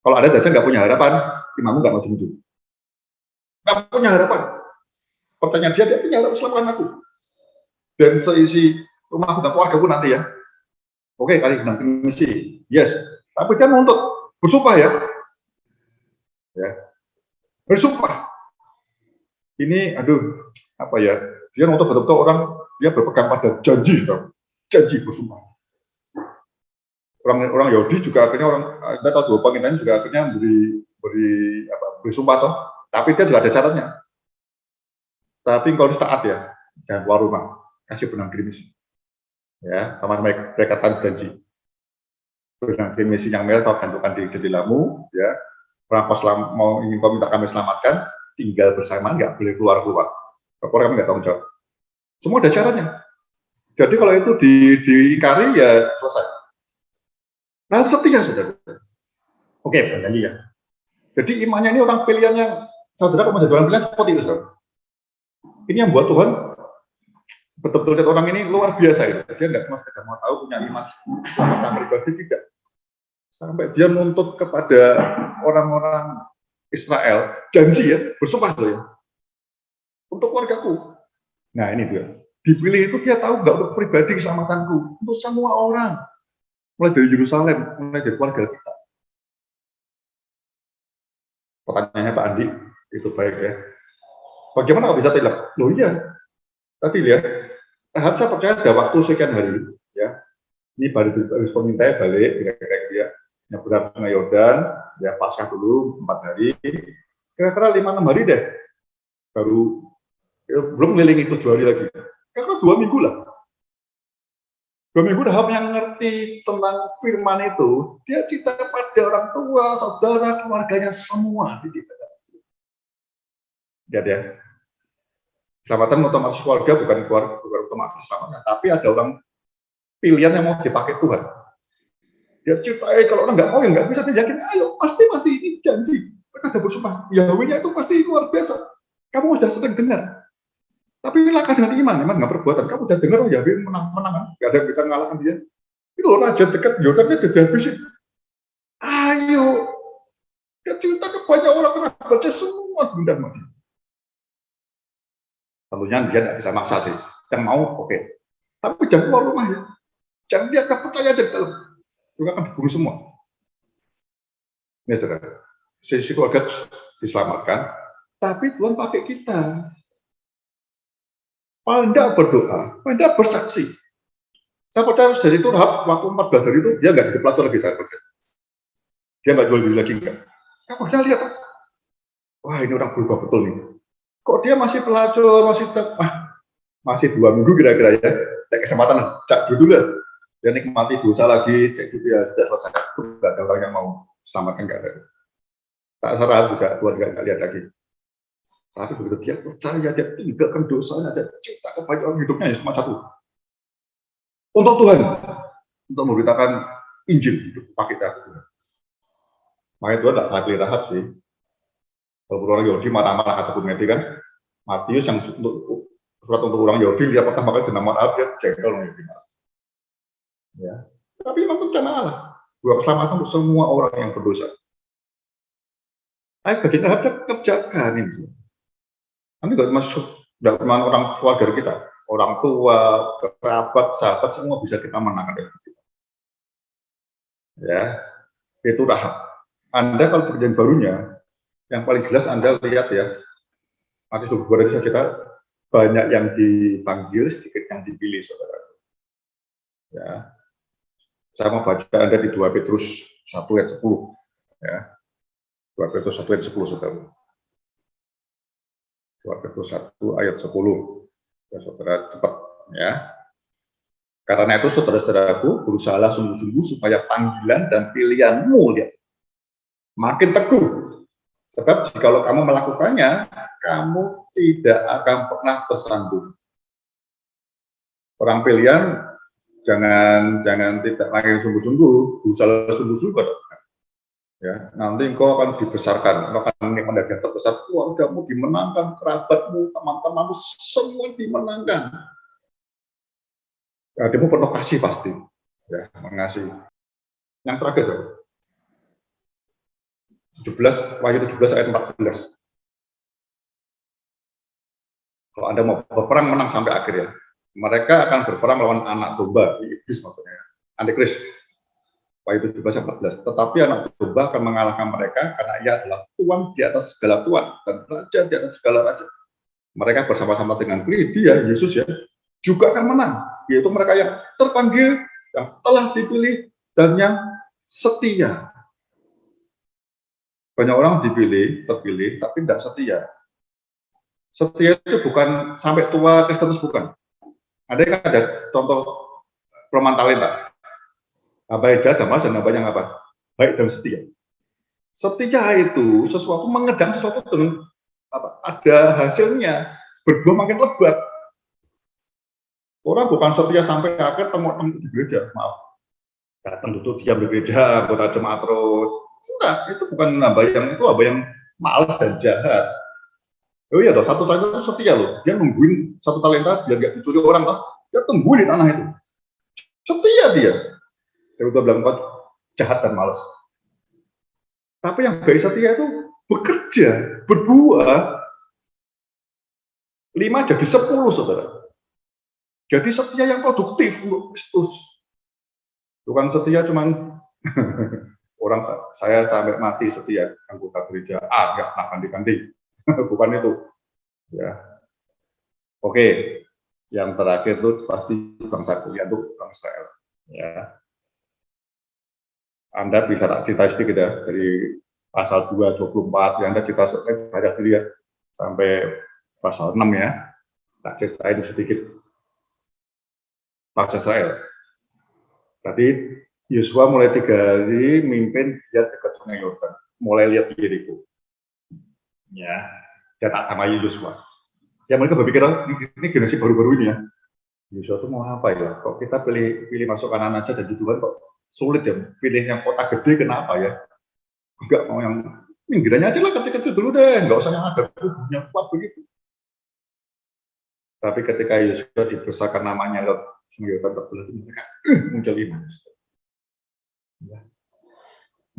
Kalau ada dasar nggak punya harapan, imanmu nggak maju-maju. Nggak punya harapan. Pertanyaan dia punya harapan, selamatkan aku. Dan seisi rumah dan keluarga pun nanti ya. Oke, kali nanti misi, yes. Tapi dia menuntut, bersumpah ya. Ya, bersumpah. Ini, aduh, apa ya? Dia menuntut betul-betul orang, dia berpegang pada janji, janji bersumpah. Orang Yahudi juga akhirnya Anda tahu dua penginginan juga akhirnya beri sumpah toh. Tapi dia juga ada syaratnya. Tapi kalau harus taat ya, jangan keluar rumah, kasih benang gerimis. Ya, sama-sama berkaitan janji. Benang gerimis yang merah atau gantungan di jendelamu, ya. Orang ingin kau minta kami selamatkan, tinggal bersama, nggak boleh keluar. Kalau kami nggak tanggung jawab. Semua ada syaratnya. Jadi kalau itu diingkari ya selesai. Nah, setia saudara. Oke, berjanji ya. Jadi imannya ini orang pilihan yang saudara kalau menjadi orang pilihan seperti itu, saudara. Ini yang buat Tuhan betul-betul lihat orang ini luar biasa ya. Dia nggak cuma sekedar mau tahu punya iman selamatan pribadi, tidak. Sampai dia nuntut kepada orang-orang Israel janji ya, bersumpah loh ya. Untuk keluargaku. Nah ini dia. Dipilih itu dia tahu nggak untuk pribadi keselamatanku, untuk semua orang. Mulai dari Yerusalem, mulai dari keluarga kita. Pertanyaannya Pak Andi, itu baik ya. Bagaimana kok bisa tidak? Loh iya, tadi lihat, harus saya percaya ada waktu sekian hari, ya. Ini baru pemintai balik, kira-kira dia nyebrang Sungai Yordan, ya Paskah dulu 4 hari, kira-kira 5-6 hari deh, baru ya, belum ngelilingi 7 hari lagi, kira-kira 2 minggu lah. 2 minggu Rahab yang ngerti tentang firman itu, dia cerita pada orang tua, saudara, keluarganya semua. Lihat ya, keselamatan otomatis keluarga bukan otomatis keselamatan, tapi ada orang pilihan yang mau dipakai Tuhan. Dia ciptai, kalau orang nggak mau ya nggak bisa diyakin. Ayo, pasti ini janji. Mereka ada bersumpah. Yahweh-nya itu pasti luar biasa. Kamu sudah sering dengar. Tapi langkah dengan iman nggak perbuatan. Kamu sudah dengar, oh Yahweh menang, nggak ada yang bisa mengalahkan dia. Itu loh, raja dekat Yordannya sudah habisin. Ayo, dia cerita ke banyak orang, tengah baca semua bunda mati. Tentunya dia tidak bisa maksa sih. Yang mau, oke. Tapi jangan keluar rumah ya. Jangan dia akan percaya aja dalam. Juga akan dibunuh semua. Ini saudara. Sisi keluarga diselamatkan, tapi Tuhan pakai kita. Anda berdoa, Anda bersaksi. Saya percaya dari itu Rahab waktu 14 hari itu dia nggak jadi pelacur lagi, saya percaya. Dia nggak jual diri lagi, enggak. Kamu bisa lihat, wah ini orang berubah betul nih. Kok dia masih pelacur, masih 2 minggu kira-kira ya. Ada kesempatan cak dulu lah. Dia nikmati dosa lagi, cek dulu ya sudah selesai. Tidak ada orang yang mau selamatkan, nggak ada. Tak salah juga Tuhan nggak lihat lagi. Tapi begitu dia percaya, dia tinggalkan dosanya, dia cinta kepada orang, hidupnya ya cuma satu. Untuk Tuhan, untuk memberitakan Injil, hidup pakai Tuhan. Makanya Tuhan nggak salah pilih Rahab sih. Kalau orang Yahudi marah-marah ataupun Mati kan, Matius yang untuk surat untuk orang Yahudi dia pertama kali dengan Rahab dia jengkel Yahudi. Ya, tapi memang rencana Allah, buat keselamatan untuk semua orang yang berdosa. Ayo bagi Rahab kerjakan ini. Nanti nggak cuma orang keluarga kita, orang tua, kerabat, sahabat, semua bisa kita menangkan dengan kita. Ya, itu Rahab. Anda kalau perjanjian barunya, yang paling jelas Anda lihat ya, Matius 22 saja kita banyak yang dipanggil, sedikit yang dipilih, saudara. Ya, saya mau baca Anda di 2 Petrus 1 ayat 10. Ya, 2 Petrus 1 ayat 10, saudara. 2 Petrus 1 ayat 10. Ya, saudara, cepat. Ya. Karena itu, saudara-saudaraku, berusahalah sungguh-sungguh supaya panggilan dan pilihanmu lihat, makin teguh. Sebab jikalau kamu melakukannya, kamu tidak akan pernah tersandung. Orang pilihan jangan tidak makin sungguh-sungguh, berusaha sungguh-sungguh. Ya, nanti engkau akan dibesarkan, engkau akan menikmati yang terbesar, keluargamu dimenangkan, kerabatmu, teman-temanmu, semua dimenangkan. Hatimu penuh kasih pasti, ya, mengasihi. Yang terakhir, 17, Wahyu 17 ayat 14. Kalau Anda mau berperang menang sampai akhir ya, mereka akan berperang melawan anak domba, iblis maksudnya, antikris. Wahyu 17 ayat 14. Tetapi anak domba akan mengalahkan mereka karena ia adalah Tuhan di atas segala Tuhan dan Raja di atas segala Raja. Mereka bersama-sama dengan dia, Yesus ya, juga akan menang. Yaitu mereka yang terpanggil, yang telah dipilih, dan yang setia. Banyak orang terpilih, tapi tidak setia. Setia itu bukan sampai tua Kristen, bukan. Ada contoh perumpamaan talenta. Baik dan mas dan yang apa? Baik dan setia. Setia itu sesuatu mengejar sesuatu dengan apa? Ada hasilnya, berbuah makin lebat. Orang bukan setia sampai akhir temu di gereja, maaf. Datang duduk diam di gereja, anggota jemaat terus. Enggak, itu bukan apa yang malas dan jahat. Oh iya, satu talenta itu setia loh. Dia nungguin satu talenta biar nggak dicuri orang loh. Dia tungguin di tanah itu. Setia dia. Dia udah bilang jahat dan malas. Tapi yang baik setia itu bekerja, berbuah. 5 jadi 10, saudara. Jadi setia yang produktif untuk Kristus. Bukan setia cuman orang saya sampai mati setia anggota gereja nggak pernah ganti-ganti. Bukan itu. Ya. Oke. Yang terakhir itu pasti bangsa kuliah itu bangsa Israel. Ya. Anda bisa tak cerita sedikit ya dari pasal 2:24 yang Anda cerita baca sendiri ya sampai pasal 6 ya. Tak ceritain sedikit bangsa Israel. Tadi Yosua mulai 3 hari mimpin dia dekat Sungai Yordan, mulai lihat Yeriko. Ya, dia tak sama Yosua. Ya mereka berpikir ini generasi baru-baru ini ya. Yosua itu mau apa ya? Kok kita pilih masuk kanan aja dan Tuhan kok sulit ya, pilih yang kota gede kenapa ya? Enggak mau yang pinggirannya aja lah, kecil-kecil dulu deh, nggak usah yang ada kubunya kuat begitu. Tapi ketika Yosua dibesarkan namanya lewat Sungai Yordan terbelah, mereka muncul iman.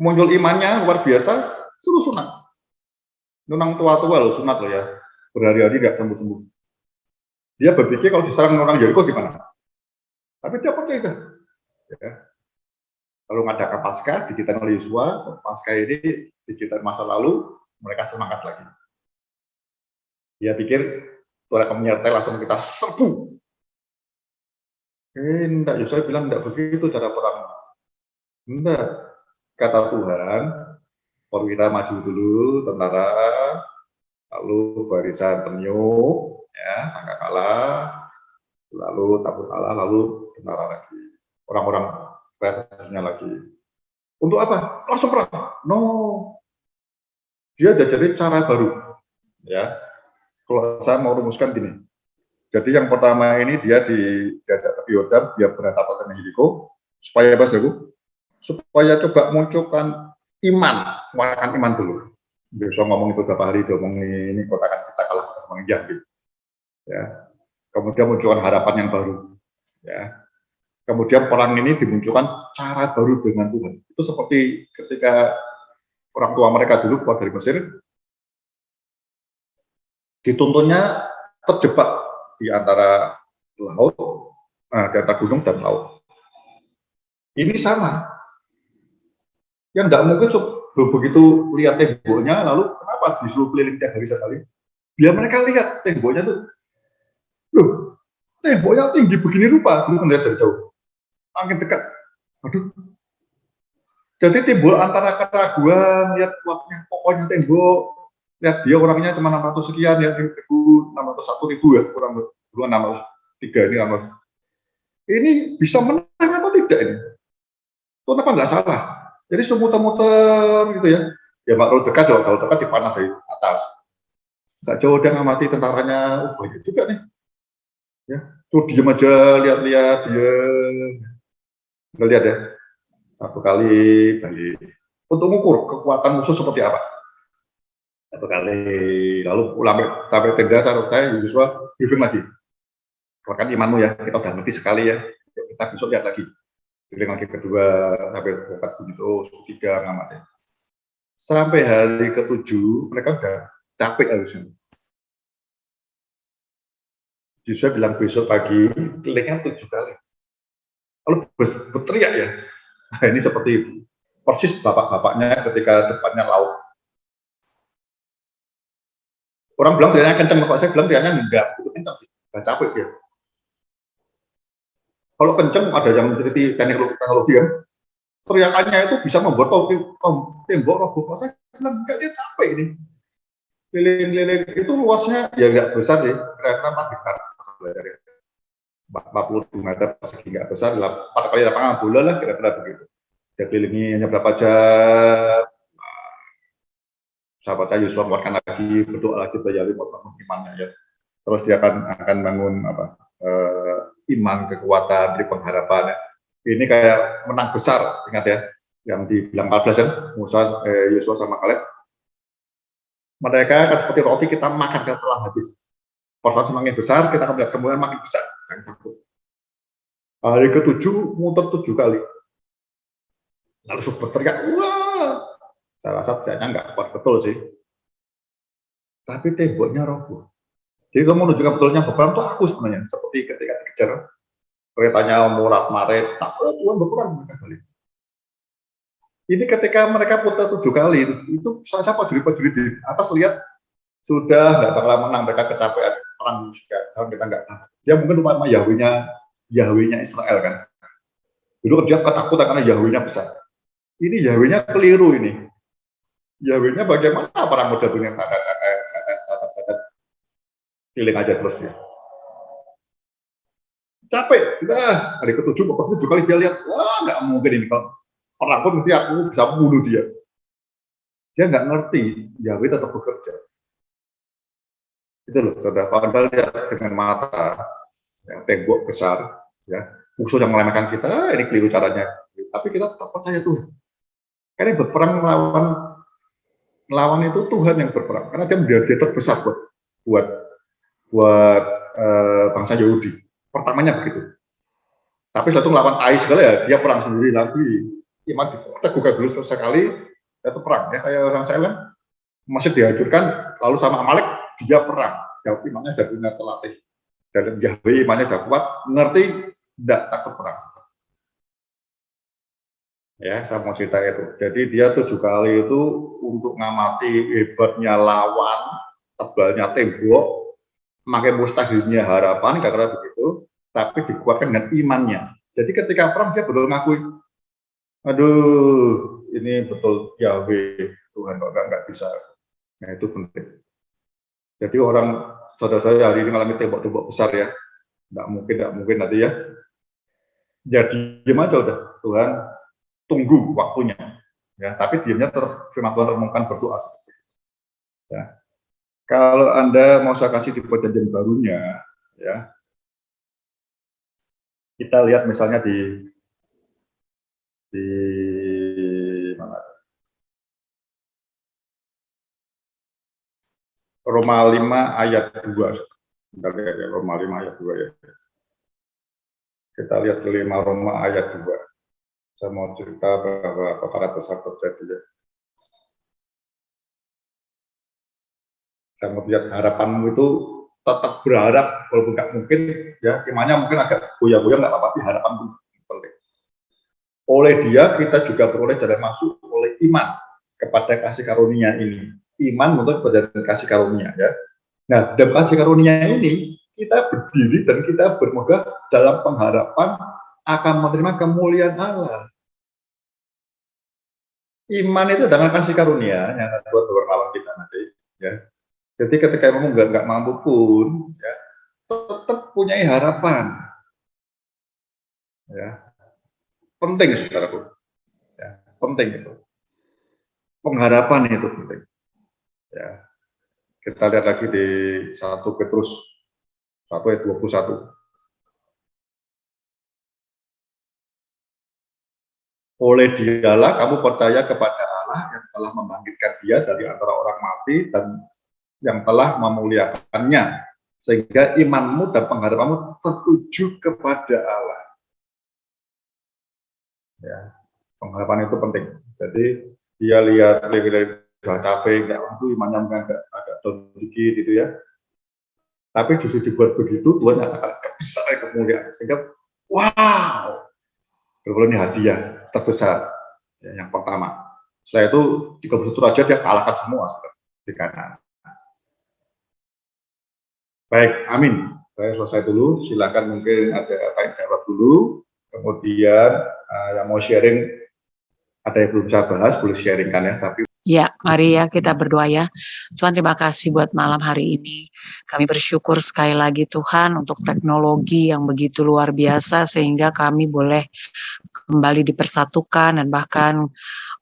Muncul imannya luar biasa, suruh sunat. Nunang tua-tua loh, sunat loh ya, berhari-hari nggak sembuh-sembuh. Dia berpikir kalau diserang orang Yeriko gimana? Tapi dia percaya. Ya. Lalu ngadakan Paskah, diceritakan oleh Yosua, Paskah ini diceritakan masa lalu, mereka semangat lagi. Dia pikir, Tuhan akan menyertai, langsung kita serbu. Enggak, Yosua bilang enggak begitu cara perang. Enggak, kata Tuhan, perwira maju dulu, tentara, lalu barisan penyuk, ya, sangkakala, lalu takut Allah, lalu tentara lagi. Orang-orang reaksinya lagi. Untuk apa? Langsung perang. No. Dia ada jadi cara baru. Ya. Kalau saya mau rumuskan gini. Jadi yang pertama ini dia diajak ke Yordan, dia berhadapan dengan Yeriko, supaya apa sih? Supaya coba munculkan iman, menguatkan iman dulu. Besok ngomong itu berapa hari, dia ngomong ini kota kan kita kalah sama Yahudi. Ya. Kemudian munculkan harapan yang baru. Ya. Kemudian perang ini dimunculkan cara baru dengan Tuhan. Itu seperti ketika orang tua mereka dulu keluar dari Mesir, dituntunnya terjebak di antara laut, di antara gunung dan laut. Ini sama. Yang tidak mungkin begitu lihat temboknya, lalu kenapa disuruh keliling tiap hari sekali? Biar mereka lihat temboknya tuh, loh, temboknya tinggi begini rupa, dulu kan lihat dari jauh. Makin dekat, aduh. Jadi timbul antara keraguan, lihat kuatnya pokoknya tembok, lihat dia orangnya cuma 600 sekian, ya 601.000 ya, kurang dulu 603 ini 600. Ini bisa menang atau tidak ini? Kenapa nggak salah? Jadi semuter-muter gitu ya. Ya Mbak kalau dekat, kalau dekat dipanah dari atas. Nggak jauh dia ngamati tentaranya, banyak juga nih. Ya, tuh diem aja, lihat-lihat dia. Nggak lihat ya. Satu kali, untuk mengukur kekuatan musuh seperti apa. Satu kali, lalu pulang sampai tenda, saya Yosua briefing lagi. Keluarkan imanmu ya, kita udah ngerti sekali ya. Kita besok lihat lagi. Briefing lagi kedua, sampai bukat begitu, ketiga ngamatnya. Sampai hari ke-7, mereka udah capek harusnya. Yosua bilang besok pagi, kelilingnya 7 kali. Lalu berteriak ya. Nah, ini seperti persis bapak-bapaknya ketika depannya laut. Orang bilang teriaknya kencang, bapak saya bilang teriaknya enggak, itu kencang sih, enggak capek dia. Kalau kencang ada yang meneliti teknologi ya, teriakannya itu bisa membuat tembok roboh. Saya bilang enggak, dia capek ini. Keliling-keliling itu luasnya ya enggak besar sih, kira-kira 4 hektar. 42 meter persegi enggak besar, 4 kali lapangan bola lah kira-kira begitu. Dia kelilingi hanya berapa jam, sahabat saya Yosua menguatkan lagi, berdoa lagi, bayari membangun imannya ya. Terus dia akan bangun iman, kekuatan, dari pengharapan. Ini kayak menang besar, ingat ya, yang dibilang 14 kan, Yosua sama Kaleb. Mereka akan seperti roti kita makan setelah habis. Porsi semakin besar, kita akan melihat kemudian makin besar. Hari ke-7 muter 7 kali. Lalu super teriak, wah! Saya rasa saya nggak kuat betul sih. Tapi temboknya roboh. Jadi kamu menunjukkan betulnya berperang itu aku sebenarnya. Seperti ketika dikejar, keretanya murat maret, tak Tuhan berperang mereka balik. Ini ketika mereka putar 7 kali, itu saya prajurit di atas lihat sudah nggak bakal menang, mereka kecapean perang juga. Sekarang kita nggak. Dia mungkin lupa sama Yahwehnya Israel kan. Dulu dia ketakutan karena Yahwehnya besar. Ini Yahwehnya keliru ini. Yahwehnya bagaimana perang model dunia keliling aja terus dia. Capek, udah hari ke-7 7 kali dia lihat, wah nggak mungkin ini kalau perang pun mesti aku bisa bunuh dia. Dia nggak ngerti, Yahweh tetap bekerja. Itu loh, saudara. Padahal lihat dengan mata yang tembok besar, ya musuh yang melemahkan kita, ini keliru caranya. tapi kita tetap percaya Tuhan. Karena berperang melawan itu Tuhan yang berperang, karena dia menjadi terbesar buat bangsa Yahudi. Pertamanya begitu. Tapi setelah itu melawan Ai segala ya, dia perang sendiri lagi. Iman diteguhkan dulu sekali, itu perang. Ya kayak orang Salem masih dihancurkan, lalu sama Amalek dia perang. Jauh imannya sudah punya terlatih. Dalam Yahweh imannya sudah kuat, ngerti, tidak takut perang. Ya, saya mau cerita itu. Jadi dia 7 kali itu untuk ngamati hebatnya lawan, tebalnya tembok, makin mustahilnya harapan, karena begitu, tapi dikuatkan dengan imannya. Jadi ketika perang dia betul ngakui, aduh, ini betul Yahweh, Tuhan kok nggak bisa. Nah itu penting. Jadi orang saudara-saudara hari ini mengalami tembok-tembok besar ya, nggak mungkin nanti ya. Jadi diam aja udah, Tuhan tunggu waktunya. Ya, tapi diamnya firman Tuhan renungkan berdoa. Ya. Kalau Anda mau saya kasih di perjanjian barunya, ya, kita lihat misalnya di mana? Roma 5 ayat 2. Bentar ya, Roma 5 ayat 2 ya. Kita lihat ke 5 Roma ayat 2. Saya mau cerita bahwa perkara besar terjadi ya. Saya mau lihat harapanmu itu tetap berharap, walaupun nggak mungkin, ya imannya mungkin agak goyah-goyah nggak apa-apa, harapan penting. Oleh dia kita juga beroleh jalan masuk oleh iman kepada kasih karunia ini. Iman untuk kepada kasih karunia ya. Nah, dalam kasih karunia ini kita berdiri dan kita bermegah dalam pengharapan akan menerima kemuliaan Allah. Iman itu dengan kasih karunia yang akan buat berlawan kita nanti ya. Jadi ketika kamu nggak mampu pun ya, tetap punya harapan ya. Penting saudaraku ya, penting itu pengharapan itu penting ya. Kita lihat lagi di 1 Petrus 1 ayat 21. Oleh dialah kamu percaya kepada Allah yang telah membangkitkan dia dari antara orang mati dan yang telah memuliakannya, sehingga imanmu dan pengharapanmu tertuju kepada Allah. Ya, pengharapan itu penting. Jadi dia lihat sudah capek, nggak waktu imannya mungkin agak down dikit gitu ya. Tapi justru dibuat begitu, Tuhan akan besar kemuliaan. Sehingga, wow, ini hadiah terbesar ya, yang pertama. Setelah itu 31 raja dia kalahkan semua di kanan. Baik, amin. Saya selesai dulu. Silakan mungkin ada apa yang jawab dulu. Kemudian yang mau sharing ada yang belum saya bahas, boleh sharingkan ya. Tapi ya, mari ya kita berdoa ya. Tuhan terima kasih buat malam hari ini. Kami bersyukur sekali lagi Tuhan untuk teknologi yang begitu luar biasa sehingga kami boleh kembali dipersatukan dan bahkan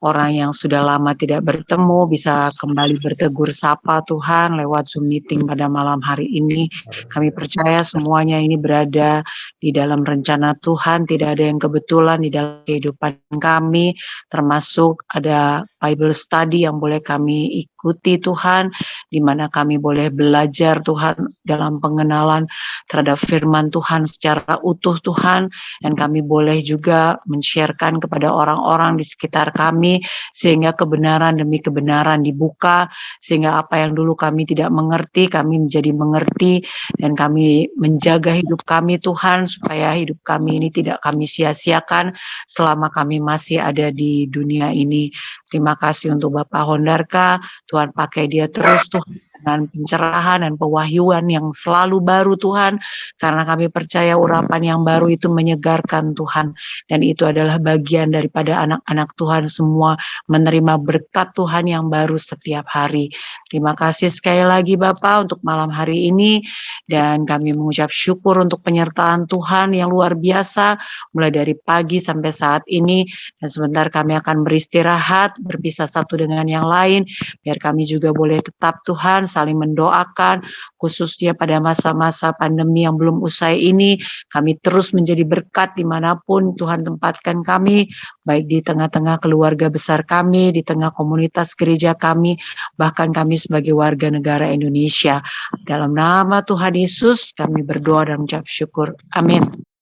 orang yang sudah lama tidak bertemu bisa kembali bertegur sapa Tuhan lewat Zoom meeting pada malam hari ini. Kami percaya semuanya ini berada di dalam rencana Tuhan, tidak ada yang kebetulan di dalam kehidupan kami, termasuk ada Bible study yang boleh kami ikuti Tuhan, di mana kami boleh belajar Tuhan dalam pengenalan terhadap firman Tuhan secara utuh Tuhan, dan kami boleh juga men-sharekan kepada orang-orang di sekitar kami, sehingga kebenaran demi kebenaran dibuka, sehingga apa yang dulu kami tidak mengerti, kami menjadi mengerti, dan kami menjaga hidup kami Tuhan, supaya hidup kami ini tidak kami sia-siakan selama kami masih ada di dunia ini. Terima kasih untuk Bapak Hondarka, Tuhan pakai dia terus Tuhan dengan pencerahan dan pewahyuan yang selalu baru Tuhan, karena kami percaya urapan yang baru itu menyegarkan Tuhan, dan itu adalah bagian daripada anak-anak Tuhan semua menerima berkat Tuhan yang baru setiap hari. Terima kasih sekali lagi Bapak untuk malam hari ini, dan kami mengucap syukur untuk penyertaan Tuhan yang luar biasa mulai dari pagi sampai saat ini, dan sebentar kami akan beristirahat, berpisah satu dengan yang lain, biar kami juga boleh tetap Tuhan saling mendoakan, khususnya pada masa-masa pandemi yang belum usai ini. Kami terus menjadi berkat dimanapun Tuhan tempatkan kami, baik di tengah-tengah keluarga besar kami, di tengah komunitas gereja kami, bahkan kami sebagai warga negara Indonesia. Dalam nama Tuhan Yesus kami berdoa dan mengucap syukur. Amin.